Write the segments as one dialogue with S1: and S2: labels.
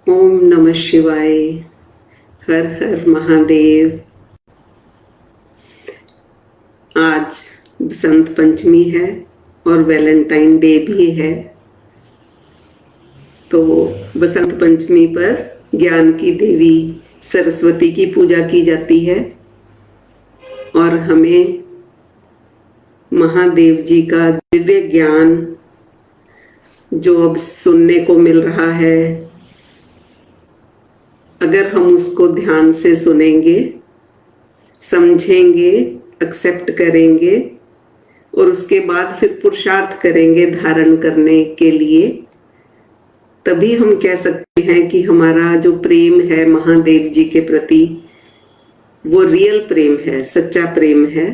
S1: ओम नमः शिवाय। हर हर महादेव। आज बसंत पंचमी है और वैलेंटाइन डे भी है। तो बसंत पंचमी पर ज्ञान की देवी सरस्वती की पूजा की जाती है और हमें महादेव जी का दिव्य ज्ञान जो अब सुनने को मिल रहा है, अगर हम उसको ध्यान से सुनेंगे, समझेंगे, एक्सेप्ट करेंगे और उसके बाद फिर पुरुषार्थ करेंगे धारण करने के लिए, तभी हम कह सकते हैं कि हमारा जो प्रेम है महादेव जी के प्रति वो रियल प्रेम है, सच्चा प्रेम है।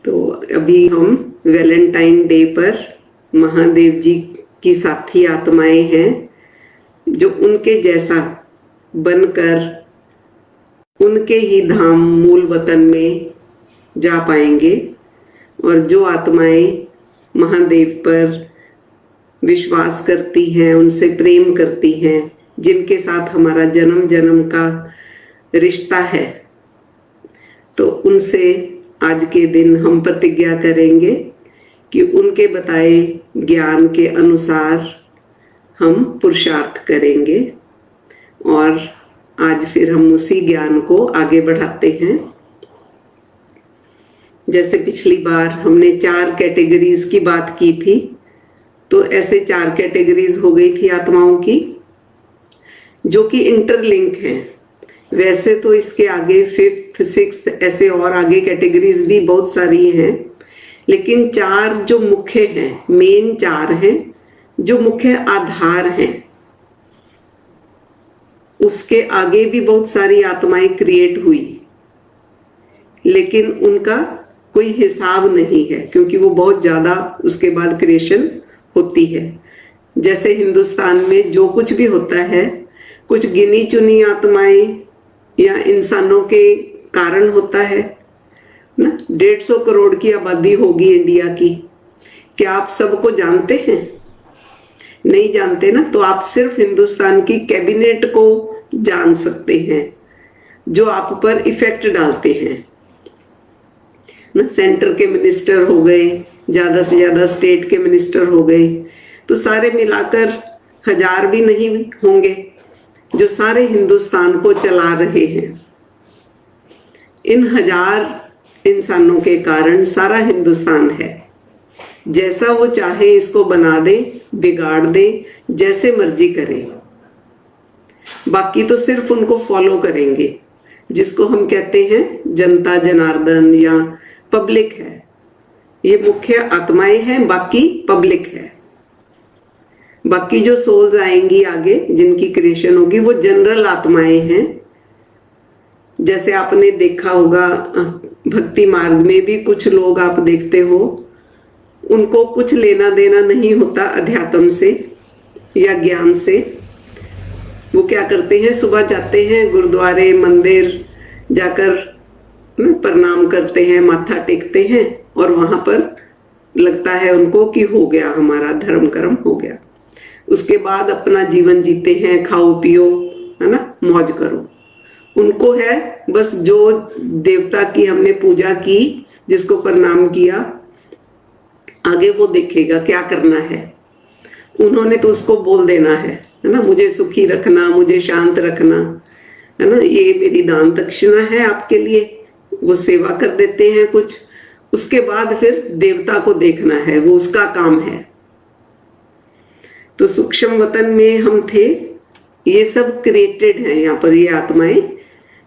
S1: तो अभी हम वैलेंटाइन डे पर महादेव जी की साथी आत्माएं हैं जो उनके जैसा बनकर उनके ही धाम मूल वतन में जा पाएंगे। और जो आत्माएं महादेव पर विश्वास करती हैं, उनसे प्रेम करती हैं, जिनके साथ हमारा जन्म जन्म का रिश्ता है, तो उनसे आज के दिन हम प्रतिज्ञा करेंगे कि उनके बताए ज्ञान के अनुसार हम पुरुषार्थ करेंगे। और आज फिर हम उसी ज्ञान को आगे बढ़ाते हैं। जैसे पिछली बार हमने 4 कैटेगरीज की बात की थी, तो ऐसे 4 कैटेगरीज हो गई थी आत्माओं की जो कि इंटरलिंक हैं। वैसे तो इसके आगे 5th 6th ऐसे और आगे कैटेगरीज भी बहुत सारी हैं, लेकिन 4 जो मुख्य हैं, मेन 4 हैं जो मुख्य आधार हैं। उसके आगे भी बहुत सारी आत्माएं क्रिएट हुई, लेकिन उनका कोई हिसाब नहीं है क्योंकि वो बहुत ज्यादा उसके बाद क्रिएशन होती है। जैसे हिंदुस्तान में जो कुछ भी होता है, कुछ गिनी चुनी आत्माएं या इंसानों के कारण होता है ना। 150 करोड़ की आबादी होगी इंडिया की। क्या आप सबको जानते हैं? नहीं जानते ना। तो आप सिर्फ हिंदुस्तान की कैबिनेट को जान सकते हैं जो आप पर इफेक्ट डालते हैं ना। सेंटर के मिनिस्टर हो गए, ज्यादा से ज्यादा स्टेट के मिनिस्टर हो गए, तो सारे मिलाकर 1000 भी नहीं होंगे जो सारे हिंदुस्तान को चला रहे हैं। इन 1000 इंसानों के कारण सारा हिंदुस्तान है। जैसा वो चाहे इसको बना दे, बिगाड़ दे, जैसे मर्जी करें। बाकी तो सिर्फ उनको फॉलो करेंगे, जिसको हम कहते हैं जनता जनार्दन या पब्लिक है। ये मुख्य आत्माएं हैं, बाकी पब्लिक है। बाकी जो सोल्स आएंगी आगे, जिनकी क्रिएशन होगी, वो जनरल आत्माएं हैं। जैसे आपने देखा होगा भक्ति मार्ग में भी कुछ लोग आप देखते हो, उनको कुछ लेना देना नहीं होता अध्यात्म से या ज्ञान से। वो क्या करते हैं, सुबह जाते हैं गुरुद्वारे मंदिर जाकर प्रणाम करते हैं, माथा टेकते हैं और वहां पर लगता है उनको कि हो गया, हमारा धर्म कर्म हो गया। उसके बाद अपना जीवन जीते हैं, खाओ पियो, है ना, मौज करो। उनको है बस जो देवता की हमने पूजा की, जिसको प्रणाम किया, आगे वो देखेगा क्या करना है। उन्होंने तो उसको बोल देना है ना, मुझे सुखी रखना, मुझे शांत रखना, है ना, ये मेरी दान दक्षिणा है आपके लिए। वो सेवा कर देते हैं कुछ, उसके बाद फिर देवता को देखना है, वो उसका काम है। तो सूक्ष्म वतन में हम थे, ये सब क्रिएटेड है यहाँ पर, ये आत्माएं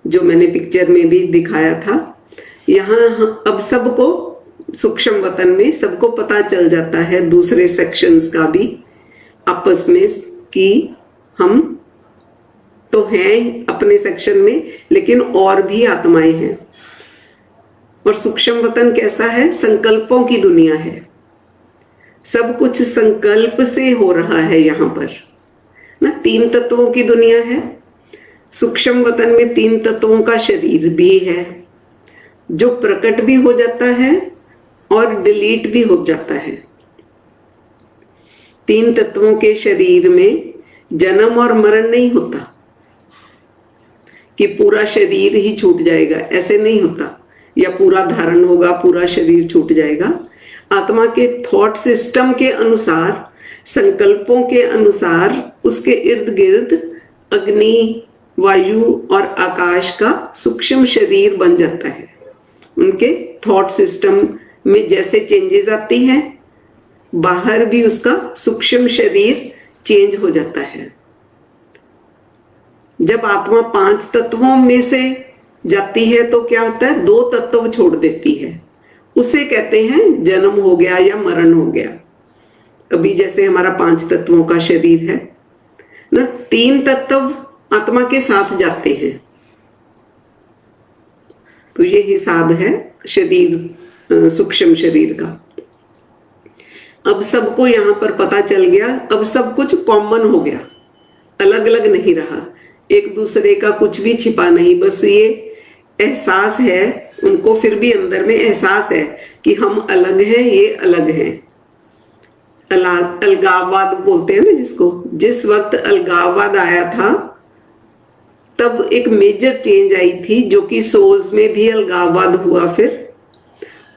S1: जो मैंने पिक्चर में भी दिखाया था। यहाँ अब सबको सूक्ष्म वतन में सबको पता चल जाता है, दूसरे सेक्शंस का भी आपस में, कि हम तो हैं अपने सेक्शन में, लेकिन और भी आत्माएं हैं। और सूक्ष्म वतन कैसा है? संकल्पों की दुनिया है। सब कुछ संकल्प से हो रहा है यहाँ पर ना। 3 तत्वों की दुनिया है। सूक्ष्म वतन में 3 तत्वों का शरीर भी है, जो प्रकट भी हो जाता है और डिलीट भी हो जाता है। 3 तत्वों के शरीर में जन्म और मरण नहीं होता कि पूरा शरीर ही छूट जाएगा, ऐसे नहीं होता, या पूरा धारण होगा पूरा शरीर छूट जाएगा। आत्मा के थॉट सिस्टम के अनुसार, संकल्पों के अनुसार उसके इर्द गिर्द अग्नि, वायु और आकाश का सूक्ष्म शरीर बन जाता है। उनके थॉट सिस्टम में जैसे चेंजेस आती हैं, बाहर भी उसका सूक्ष्म शरीर चेंज हो जाता है। जब आत्मा 5 तत्वों में से जाती है तो क्या होता है, 2 तत्व छोड़ देती है, उसे कहते हैं जन्म हो गया या मरण हो गया। अभी जैसे हमारा 5 तत्वों का शरीर है ना, 3 तत्व आत्मा के साथ जाते हैं। तो ये हिसाब है शरीर, सूक्ष्म शरीर का। अब सबको यहां पर पता चल गया, अब सब कुछ कॉमन हो गया, अलग अलग नहीं रहा, एक दूसरे का कुछ भी छिपा नहीं। बस ये एहसास है उनको, फिर भी अंदर में एहसास है कि हम अलग हैं, ये अलग हैं। अलगाववाद बोलते हैं ना जिसको, जिस वक्त अलगाववाद आया था तब एक मेजर चेंज आई थी, जो कि सोल्स में भी अलगाववाद हुआ। फिर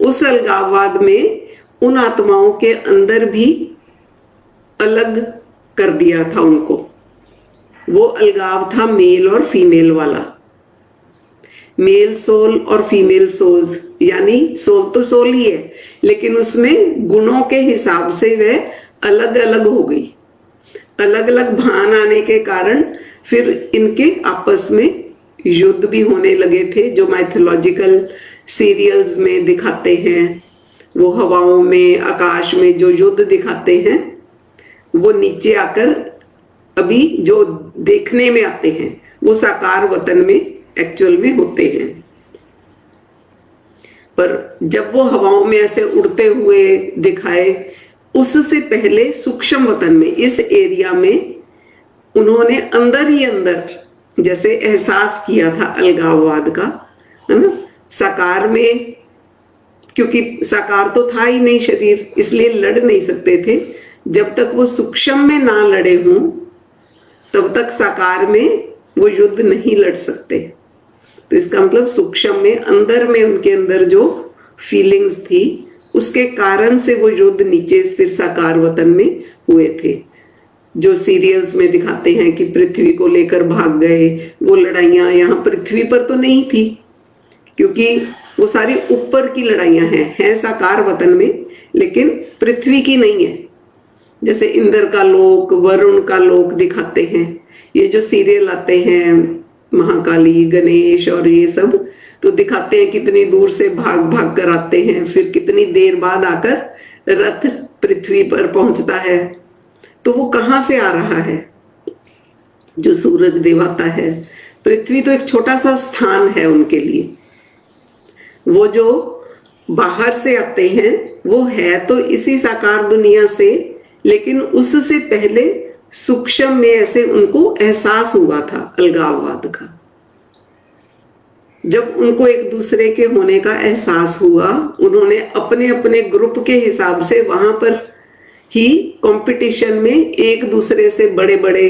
S1: उस अलगाववाद में उन आत्माओं के अंदर भी अलग कर दिया था उनको। वो अलगाव था मेल और फीमेल वाला, मेल सोल और फीमेल सोल्स, यानी सोल तो सोल ही है, लेकिन उसमें गुणों के हिसाब से वह अलग अलग हो गई। अलग अलग भान आने के कारण फिर इनके आपस में युद्ध भी होने लगे थे, जो माइथोलॉजिकल सीरियल्स में दिखाते हैं। वो हवाओं में, आकाश में जो युद्ध दिखाते हैं, वो नीचे आकर अभी जो देखने में आते हैं वो साकार वतन में एक्चुअल में होते हैं। पर जब वो हवाओं में ऐसे उड़ते हुए दिखाए, उससे पहले सूक्ष्म वतन में, इस एरिया में उन्होंने अंदर ही अंदर जैसे एहसास किया था अलगाववाद का, है ना। साकार में, क्योंकि साकार तो था ही नहीं शरीर, इसलिए लड़ नहीं सकते थे। जब तक वो सूक्ष्म में ना लड़े हों तब तक साकार में वो युद्ध नहीं लड़ सकते। तो इसका मतलब सूक्ष्म में, अंदर में, उनके अंदर जो फीलिंग्स थी उसके कारण से वो युद्ध नीचे फिर साकार वतन में हुए थे। जो सीरियल्स में दिखाते हैं कि पृथ्वी को लेकर भाग गए, वो लड़ाइयां यहाँ पृथ्वी पर तो नहीं थी, क्योंकि वो सारी ऊपर की लड़ाइयां हैं साकार वतन में, लेकिन पृथ्वी की नहीं है। जैसे इंद्र का लोक, वरुण का लोक दिखाते हैं, ये जो सीरियल आते हैं महाकाली, गणेश और ये सब, तो दिखाते हैं कितनी दूर से भाग भाग कर आते हैं, फिर कितनी देर बाद आकर रथ पृथ्वी पर पहुंचता है। तो वो कहां से आ रहा है, जो सूरज देवता है। पृथ्वी तो एक छोटा सा स्थान है उनके लिए। वो जो बाहर से आते हैं वो है तो इसी साकार दुनिया से, लेकिन उससे पहले सूक्ष्म में ऐसे उनको एहसास हुआ था अलगाववाद का। जब उनको एक दूसरे के होने का एहसास हुआ, उन्होंने अपने अपने ग्रुप के हिसाब से वहां पर ही कंपटीशन में एक दूसरे से बड़े बड़े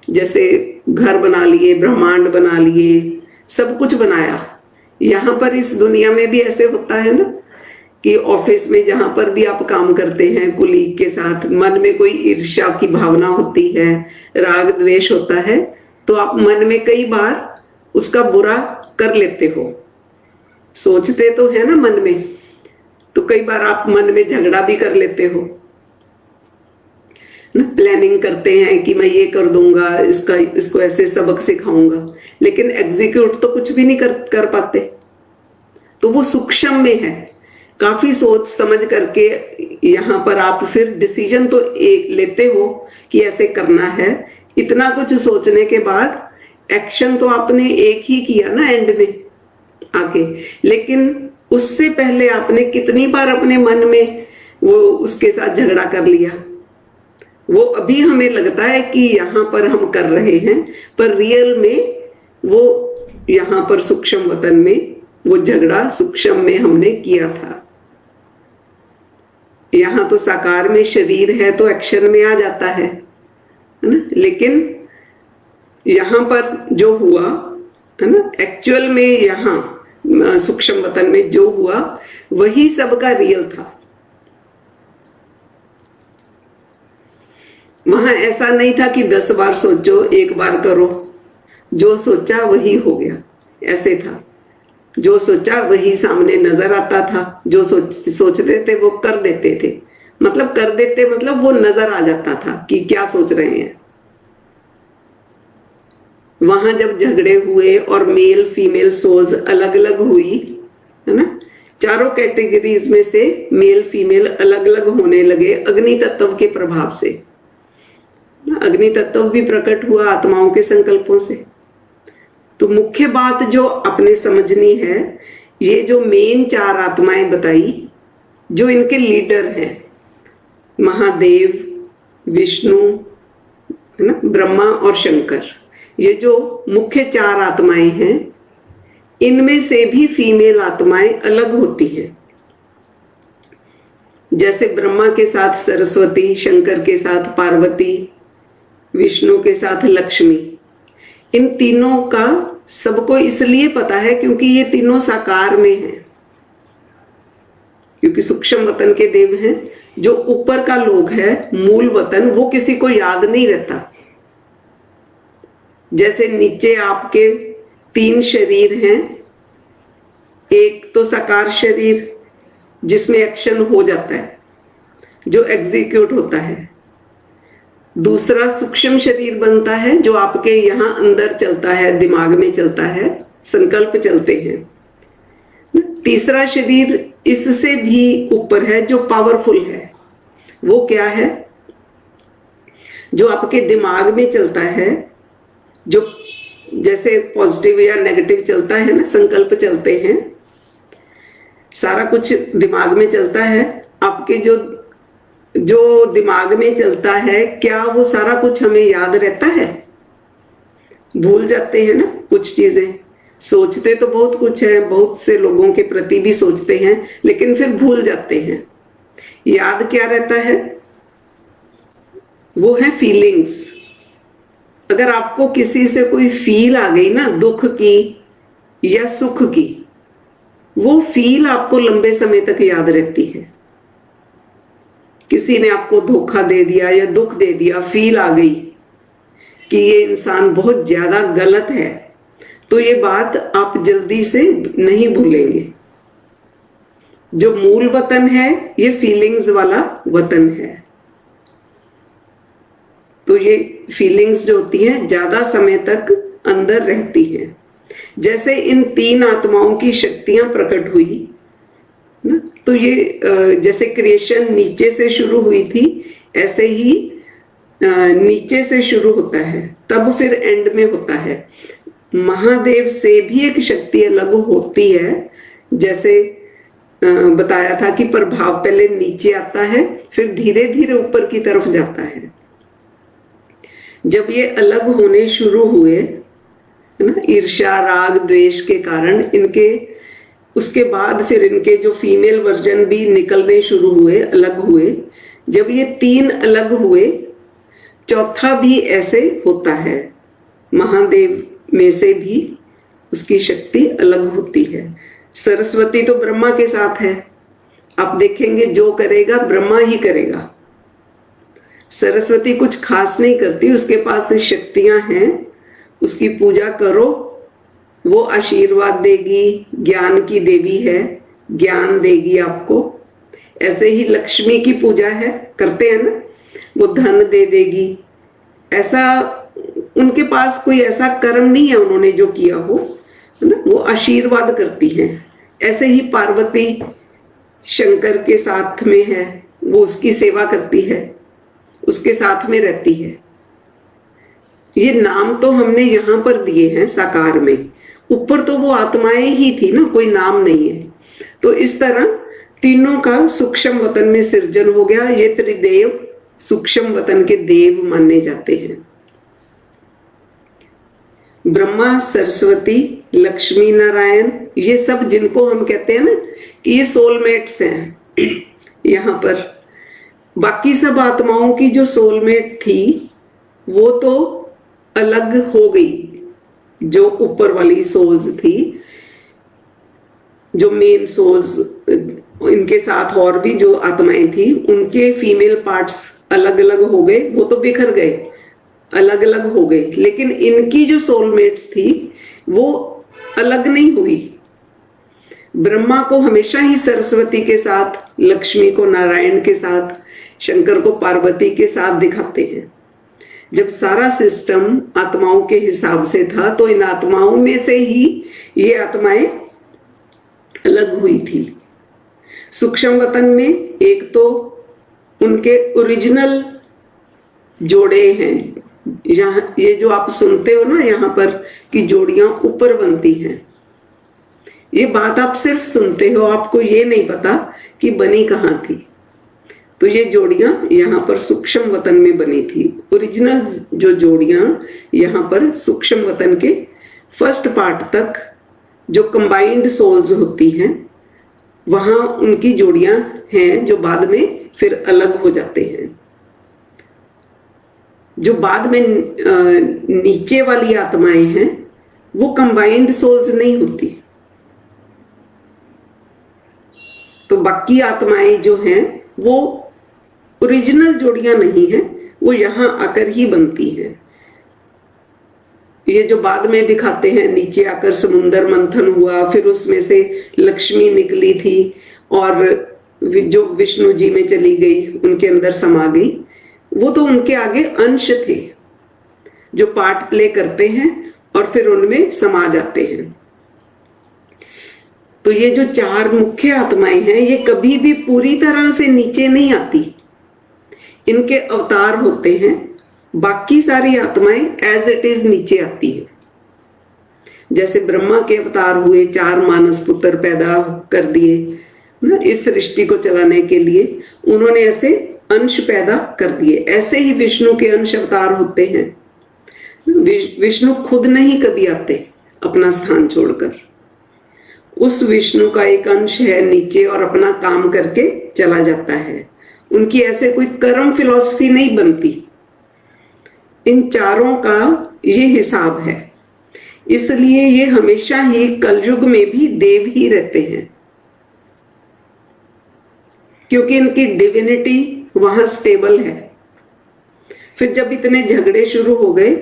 S1: जैसे घर बना लिए, ब्रह्मांड बना लिए, सब कुछ बनाया। यहाँ पर इस दुनिया में भी ऐसे होता है ना कि ऑफिस में जहां पर भी आप काम करते हैं कुलीग के साथ, मन में कोई ईर्ष्या की भावना होती है, राग द्वेष होता है, तो आप मन में कई बार उसका बुरा कर लेते हो। सोचते तो है ना मन में, तो कई बार आप मन में झगड़ा भी कर लेते हो ना। प्लानिंग करते हैं कि मैं ये कर दूंगा, इसको ऐसे सबक सिखाऊंगा, लेकिन एग्जीक्यूट तो कुछ भी नहीं कर पाते। तो वो सूक्ष्म में है। काफी सोच समझ करके यहाँ पर आप फिर डिसीजन तो एक लेते हो कि ऐसे करना है। इतना कुछ सोचने के बाद एक्शन तो आपने एक ही किया ना एंड में आके, लेकिन उससे पहले आपने कितनी बार अपने मन में वो उसके साथ झगड़ा कर लिया। वो अभी हमें लगता है कि यहाँ पर हम कर रहे हैं, पर रियल में वो यहाँ पर सूक्ष्म वतन में वो झगड़ा सूक्ष्म में हमने किया था। यहाँ तो साकार में शरीर है तो एक्शन में आ जाता है, है ना। लेकिन यहाँ पर जो हुआ है ना, एक्चुअल में यहाँ सूक्ष्म वतन में जो हुआ वही सबका रियल था। वहां ऐसा नहीं था कि 10 बार सोचो 1 बार करो, जो सोचा वही हो गया, ऐसे था। जो सोचा वही सामने नजर आता था, जो सोचते थे वो कर देते थे, मतलब कर देते मतलब वो नजर आ जाता था कि क्या सोच रहे हैं। वहां जब झगड़े हुए और मेल फीमेल सोल्स अलग अलग हुई, है ना, चारों कैटेगरीज में से मेल फीमेल अलग अलग होने लगे अग्नि तत्व के प्रभाव से। अग्नि तत्व भी प्रकट हुआ आत्माओं के संकल्पों से। तो मुख्य बात जो अपने समझनी है, ये जो मेन 4 आत्माएं बताई, जो इनके लीडर हैं, महादेव, विष्णु, है ना, ब्रह्मा और शंकर, ये जो मुख्य 4 आत्माएं हैं, इनमें से भी फीमेल आत्माएं अलग होती हैं। जैसे ब्रह्मा के साथ सरस्वती, शंकर के साथ पार्वती, विष्णु के साथ लक्ष्मी, इन तीनों का सबको इसलिए पता है क्योंकि ये तीनों साकार में हैं, क्योंकि सूक्ष्म वतन के देव हैं। जो ऊपर का लोक है, मूल वतन, वो किसी को याद नहीं रहता। जैसे नीचे आपके 3 शरीर हैं, एक तो साकार शरीर जिसमें एक्शन हो जाता है, जो एग्जीक्यूट होता है। दूसरा सूक्ष्म शरीर बनता है जो आपके यहां अंदर चलता है, दिमाग में चलता है, संकल्प चलते हैं। तीसरा शरीर इससे भी ऊपर है जो पावरफुल है। वो क्या है? जो आपके दिमाग में चलता है, जो जैसे पॉजिटिव या नेगेटिव चलता है ना, संकल्प चलते हैं, सारा कुछ दिमाग में चलता है। आपके जो दिमाग में चलता है, क्या वो सारा कुछ हमें याद रहता है? भूल जाते हैं ना कुछ चीजें। सोचते तो बहुत कुछ है, बहुत से लोगों के प्रति भी सोचते हैं, लेकिन फिर भूल जाते हैं। याद क्या रहता है? वो है फीलिंग्स। अगर आपको किसी से कोई फील आ गई ना, दुख की या सुख की, वो फील आपको लंबे समय तक याद रहती है। किसी ने आपको धोखा दे दिया या दुख दे दिया, फील आ गई कि ये इंसान बहुत ज्यादा गलत है, तो ये बात आप जल्दी से नहीं भूलेंगे। जो मूल वतन है, ये फीलिंग्स वाला वतन है। तो ये फीलिंग्स जो होती हैं ज्यादा समय तक अंदर रहती हैं। जैसे इन 3 आत्माओं की शक्तियां प्रकट हुई ना, तो ये जैसे क्रिएशन नीचे से शुरू हुई थी, ऐसे ही नीचे से शुरू होता है, तब फिर एंड में होता है। महादेव से भी एक शक्ति अलग होती है। जैसे बताया था कि प्रभाव पहले नीचे आता है, फिर धीरे धीरे ऊपर की तरफ जाता है। जब ये अलग होने शुरू हुए ना, ईर्ष्या, राग, द्वेष के कारण इनके, उसके बाद फिर इनके जो फीमेल वर्जन भी निकलने शुरू हुए, अलग हुए। जब ये 3 अलग हुए, चौथा भी ऐसे होता है। महादेव में से भी उसकी शक्ति अलग होती है। सरस्वती तो ब्रह्मा के साथ है। आप देखेंगे जो करेगा ब्रह्मा ही करेगा। सरस्वती कुछ खास नहीं करती, उसके पास शक्तियां हैं, उसकी पूजा करो, वो आशीर्वाद देगी। ज्ञान की देवी है, ज्ञान देगी आपको। ऐसे ही लक्ष्मी की पूजा है, करते हैं ना, वो धन दे देगी। ऐसा उनके पास कोई ऐसा कर्म नहीं है उन्होंने जो किया हो, है ना, वो आशीर्वाद करती हैं। ऐसे ही पार्वती शंकर के साथ में है, वो उसकी सेवा करती है, उसके साथ में रहती है। ये नाम तो हमने यहां पर दिए हैं साकार में, ऊपर तो वो आत्माएं ही थी ना, कोई नाम नहीं है। तो इस तरह तीनों का सूक्ष्म वतन में सृजन हो गया। ये त्रिदेव सूक्ष्म वतन के देव माने जाते हैं। ब्रह्मा, सरस्वती, लक्ष्मी नारायण, ये सब जिनको हम कहते हैं ना कि ये सोलमेट्स हैं यहाँ पर। बाकी सब आत्माओं की जो सोलमेट थी वो तो अलग हो गई। जो ऊपर वाली सोल्स थी, जो मेन सोल्स, इनके साथ और भी जो आत्माएं थी, उनके फीमेल पार्ट्स अलग अलग हो गए, वो तो बिखर गए, अलग अलग हो गए। लेकिन इनकी जो सोलमेट्स थी वो अलग नहीं हुई। ब्रह्मा को हमेशा ही सरस्वती के साथ, लक्ष्मी को नारायण के साथ, शंकर को पार्वती के साथ दिखाते हैं। जब सारा सिस्टम आत्माओं के हिसाब से था तो इन आत्माओं में से ही ये आत्माएं अलग हुई थी। सूक्ष्म वतन में एक तो उनके ओरिजिनल जोड़े हैं, यहाँ ये जो आप सुनते हो ना यहाँ पर कि जोड़ियां ऊपर बनती हैं, ये बात आप सिर्फ सुनते हो, आपको ये नहीं पता कि बनी कहाँ थी। तो ये जोड़ियां यहाँ पर सूक्ष्म वतन में बनी थी। ओरिजिनल जो जोड़ियां यहाँ पर सूक्ष्म वतन के फर्स्ट पार्ट तक जो कंबाइंड सोल्स होती हैं, वहां उनकी जोड़ियां हैं जो बाद में फिर अलग हो जाते हैं। जो बाद में नीचे वाली आत्माएं हैं वो कंबाइंड सोल्स नहीं होती। तो बाकी आत्माएं जो हैं वो ओरिजिनल जोड़ियां नहीं हैं, वो यहां आकर ही बनती हैं। ये जो बाद में दिखाते हैं, नीचे आकर समुद्र मंथन हुआ, फिर उसमें से लक्ष्मी निकली थी और जो विष्णु जी में चली गई, उनके अंदर समा गई, वो तो उनके आगे अंश थे जो पार्ट प्ले करते हैं और फिर उनमें समा जाते हैं। तो ये जो चार मुख्य आत्माएं हैं ये कभी भी पूरी तरह से नीचे नहीं आती, इनके अवतार होते हैं। बाकी सारी आत्माएं एज इट इज नीचे आती है। जैसे ब्रह्मा के अवतार हुए, चार मानस पुत्र पैदा कर दिए ना इस सृष्टि को चलाने के लिए, उन्होंने ऐसे अंश पैदा कर दिए। ऐसे ही विष्णु के अंश अवतार होते हैं। विष्णु खुद नहीं कभी आते अपना स्थान छोड़कर, उस विष्णु का एक अंश है नीचे और अपना काम करके चला जाता है। उनकी ऐसे कोई कर्म फिलॉसफी नहीं बनती। इन चारों का ये हिसाब है, इसलिए ये हमेशा ही कलयुग में भी देव ही रहते हैं, क्योंकि इनकी डिविनिटी वहां स्टेबल है। फिर जब इतने झगड़े शुरू हो गए,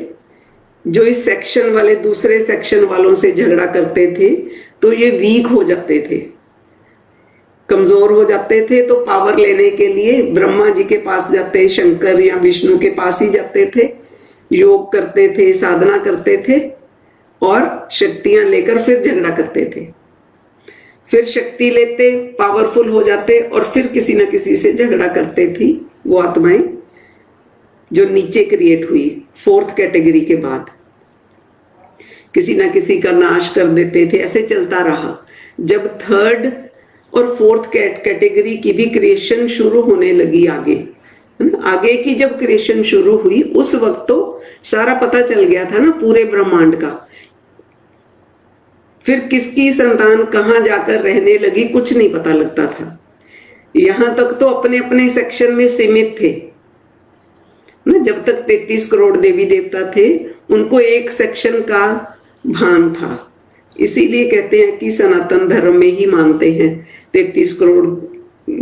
S1: जो इस सेक्शन वाले दूसरे सेक्शन वालों से झगड़ा करते थे, तो ये वीक हो जाते थे, कमजोर हो जाते थे। तो पावर लेने के लिए ब्रह्मा जी के पास जाते, शंकर या विष्णु के पास ही जाते थे, योग करते थे, साधना करते थे और शक्तियां लेकर फिर झगड़ा करते थे। फिर शक्ति लेते, पावरफुल हो जाते और फिर किसी न किसी से झगड़ा करते थी वो आत्माएं जो नीचे क्रिएट हुई फोर्थ कैटेगरी के बाद, किसी ना किसी का नाश कर देते थे। ऐसे चलता रहा। जब थर्ड और फोर्थ कैटेगरी की भी क्रिएशन शुरू होने लगी आगे की जब क्रिएशन शुरू हुई, उस वक्त तो सारा पता चल गया था ना पूरे ब्रह्मांड का। फिर किसकी संतान कहां जाकर रहने लगी कुछ नहीं पता लगता था। यहां तक तो अपने अपने सेक्शन में सीमित थे ना। जब तक 33 करोड़ देवी देवता थे, उनको एक सेक्शन का भान था। इसीलिए कहते हैं कि सनातन धर्म में ही मानते हैं 33 करोड़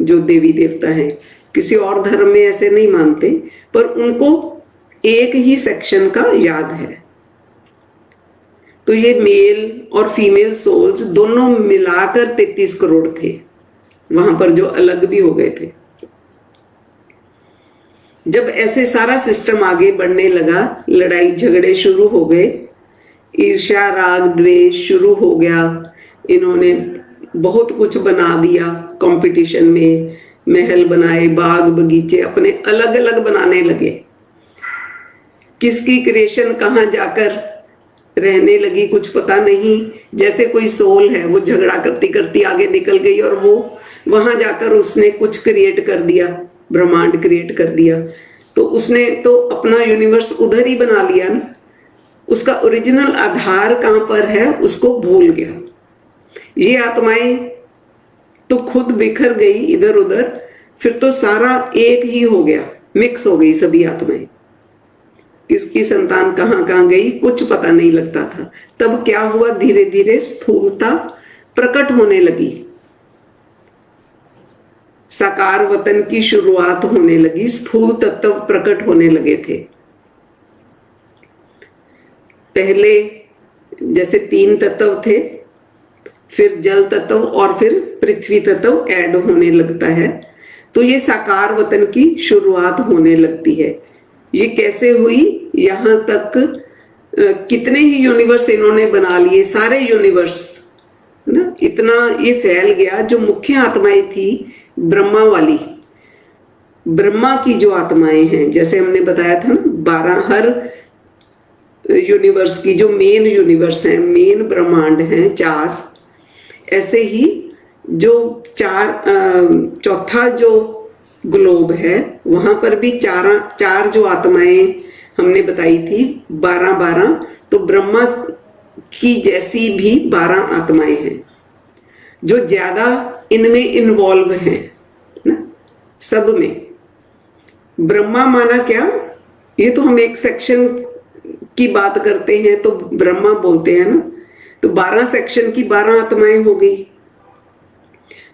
S1: जो देवी देवता हैं, किसी और धर्म में ऐसे नहीं मानते, पर उनको एक ही सेक्शन का याद है। तो ये मेल और फीमेल सोल्स दोनों मिलाकर 33 करोड़ थे, वहां पर जो अलग भी हो गए थे। जब ऐसे सारा सिस्टम आगे बढ़ने लगा, लड़ाई झगड़े शुरू हो गए, ईर्ष्या राग द्वेष शुरू हो गया। इन्होंने बहुत कुछ बना दिया कंपटीशन में, महल बनाए, बाग बगीचे अपने अलग अलग बनाने लगे। किसकी क्रिएशन कहां जाकर रहने लगी कुछ पता नहीं। जैसे कोई सोल है, वो झगड़ा करती करती आगे निकल गई और वो वहां जाकर उसने कुछ क्रिएट कर दिया, ब्रह्मांड क्रिएट कर दिया। तो उसने तो अपना यूनिवर्स उधर ही बना लिया ना। उसका ओरिजिनल आधार कहां पर है उसको भूल गया। ये आत्माएं तो खुद बिखर गई इधर उधर, फिर तो सारा एक ही हो गया, मिक्स हो गई सभी आत्माएं। किसकी संतान कहाँ कहाँ गई कुछ पता नहीं लगता था। तब क्या हुआ, धीरे धीरे स्थूलता प्रकट होने लगी, साकार वतन की शुरुआत होने लगी, स्थूल तत्व प्रकट होने लगे थे। पहले जैसे 3 तत्व थे, फिर जल तत्व और फिर पृथ्वी तत्व ऐड होने लगता है, तो ये साकार वतन की शुरुआत होने लगती है। ये कैसे हुई, यहां तक कितने ही यूनिवर्स इन्होंने बना लिए, सारे यूनिवर्स ना, इतना ये फैल गया। जो मुख्य आत्माएं थी ब्रह्मा वाली, ब्रह्मा की जो आत्माएं हैं, जैसे हमने बताया था ना 12, हर यूनिवर्स की जो मेन यूनिवर्स हैं, मेन ब्रह्मांड हैं 4, ऐसे ही जो 4 जो ग्लोब है वहां पर भी 4 जो आत्माएं हमने बताई थी 12, तो ब्रह्मा की जैसी भी 12 आत्माएं हैं जो ज्यादा इनमें इन्वॉल्व हैं ना, सब में। ब्रह्मा माना क्या, ये तो हम एक सेक्शन की बात करते हैं तो ब्रह्मा बोलते हैं ना, तो 12 सेक्शन की 12 आत्माएं हो गई।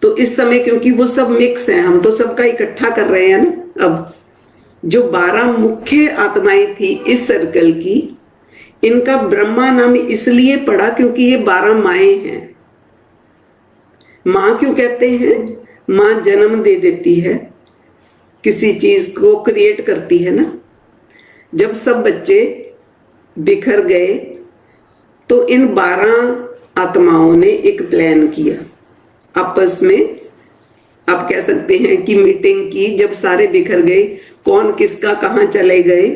S1: तो इस समय क्योंकि वो सब मिक्स हैं, हम तो सबका इकट्ठा कर रहे हैं ना। अब जो 12 मुख्य आत्माएं थी इस सर्कल की, इनका ब्रह्मा नाम इसलिए पड़ा क्योंकि ये 12 माएं हैं। मां क्यों कहते हैं, मां जन्म दे देती है, किसी चीज को क्रिएट करती है ना। जब सब बच्चे बिखर गए तो इन 12 आत्माओं ने एक प्लान किया, आपस में आप कह सकते हैं कि मीटिंग की। जब सारे बिखर गए, कौन किसका कहां चले गए,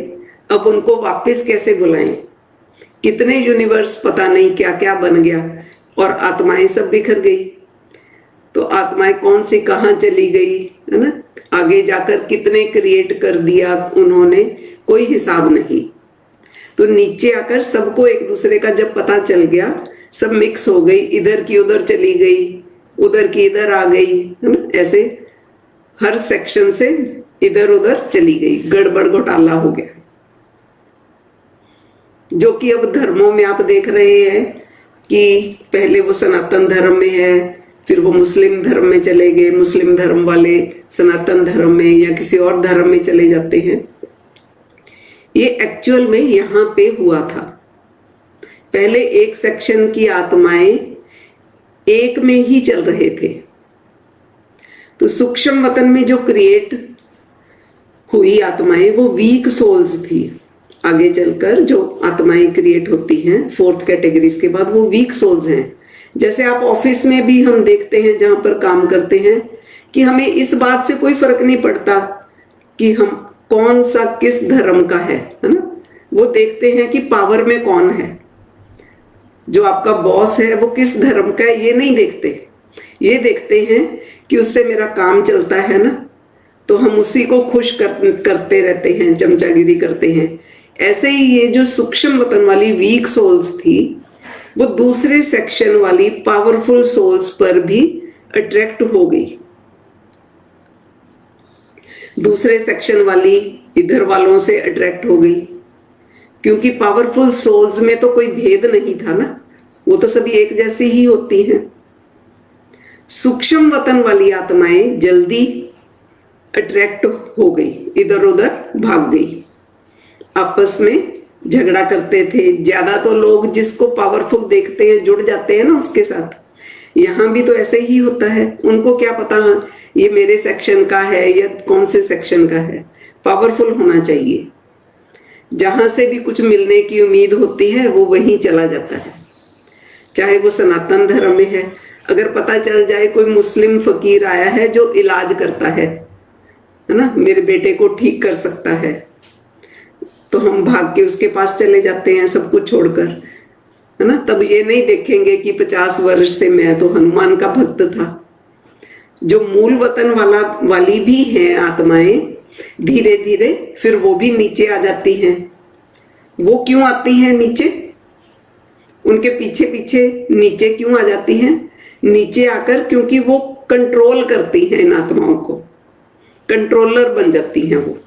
S1: अब उनको वापस कैसे बुलाएं, कितने यूनिवर्स पता नहीं क्या क्या बन गया, और आत्माएं सब बिखर गई। तो आत्माएं कौन सी कहां चली गई है ना, आगे जाकर कितने क्रिएट कर दिया उन्होंने, कोई हिसाब नहीं। तो नीचे आकर सबको एक दूसरे का जब पता चल गया, सब मिक्स हो गई, इधर की उधर चली गई, उधर की इधर आ गई है ना, ऐसे हर सेक्शन से इधर उधर चली गई, गड़बड़ घोटाला हो गया। जो कि अब धर्मों में आप देख रहे हैं कि पहले वो सनातन धर्म में है, फिर वो मुस्लिम धर्म में चले गए, मुस्लिम धर्म वाले सनातन धर्म में या किसी और धर्म में चले जाते हैं। ये एक्चुअल में यहां पे हुआ था। पहले एक सेक्शन की आत्माएं एक में ही चल रहे थे, तो सूक्ष्म वतन में जो क्रिएट हुई आत्माएं वो वीक सोल्स थी। आगे चलकर जो आत्माएं क्रिएट होती हैं 4th कैटेगरीज के बाद, वो वीक सोल्स हैं। जैसे आप ऑफिस में भी हम देखते हैं, जहां पर काम करते हैं, कि हमें इस बात से कोई फर्क नहीं पड़ता कि हम कौन सा किस धर्म का है ना। वो देखते हैं कि पावर में कौन है, जो आपका बॉस है वो किस धर्म का है, ये नहीं देखते। ये देखते हैं कि उससे मेरा काम चलता है ना, तो हम उसी को खुश करते रहते हैं, चमचागिरी करते हैं। ऐसे ही ये जो सूक्ष्म वतन वाली वीक सोल्स थी, वो दूसरे सेक्शन वाली पावरफुल सोल्स पर भी अट्रैक्ट हो गई। दूसरे सेक्शन वाली इधर वालों से अट्रैक्ट हो गई, क्योंकि पावरफुल सोल्स में तो कोई भेद नहीं था ना, वो तो सभी एक जैसी ही होती हैं। सूक्ष्म वतन वाली आत्माएं जल्दी अट्रैक्ट हो गई, इधर उधर भाग गई, आपस में झगड़ा करते थे। ज्यादा तो लोग जिसको पावरफुल देखते हैं जुड़ जाते हैं ना उसके साथ। यहां भी तो ऐसे ही होता है, उनको क्या पता ये मेरे सेक्शन का है या कौन से सेक्शन का है। पावरफुल होना चाहिए, जहां से भी कुछ मिलने की उम्मीद होती है वो वहीं चला जाता है। चाहे वो सनातन धर्म में है, अगर पता चल जाए कोई मुस्लिम फकीर आया है जो इलाज करता है ना, मेरे बेटे को ठीक कर सकता है, तो हम भाग के उसके पास चले जाते हैं सब कुछ छोड़कर, है ना। तब ये नहीं देखेंगे कि 50 वर्ष से मैं तो हनुमान का भक्त था। जो मूल वतन वाली भी हैं आत्माएं, धीरे धीरे फिर वो भी नीचे आ जाती हैं। वो क्यों आती हैं नीचे, उनके पीछे पीछे नीचे क्यों आ जाती हैं? नीचे आकर क्योंकि वो कंट्रोल करती हैं इन आत्माओं को, कंट्रोलर बन जाती हैं वो।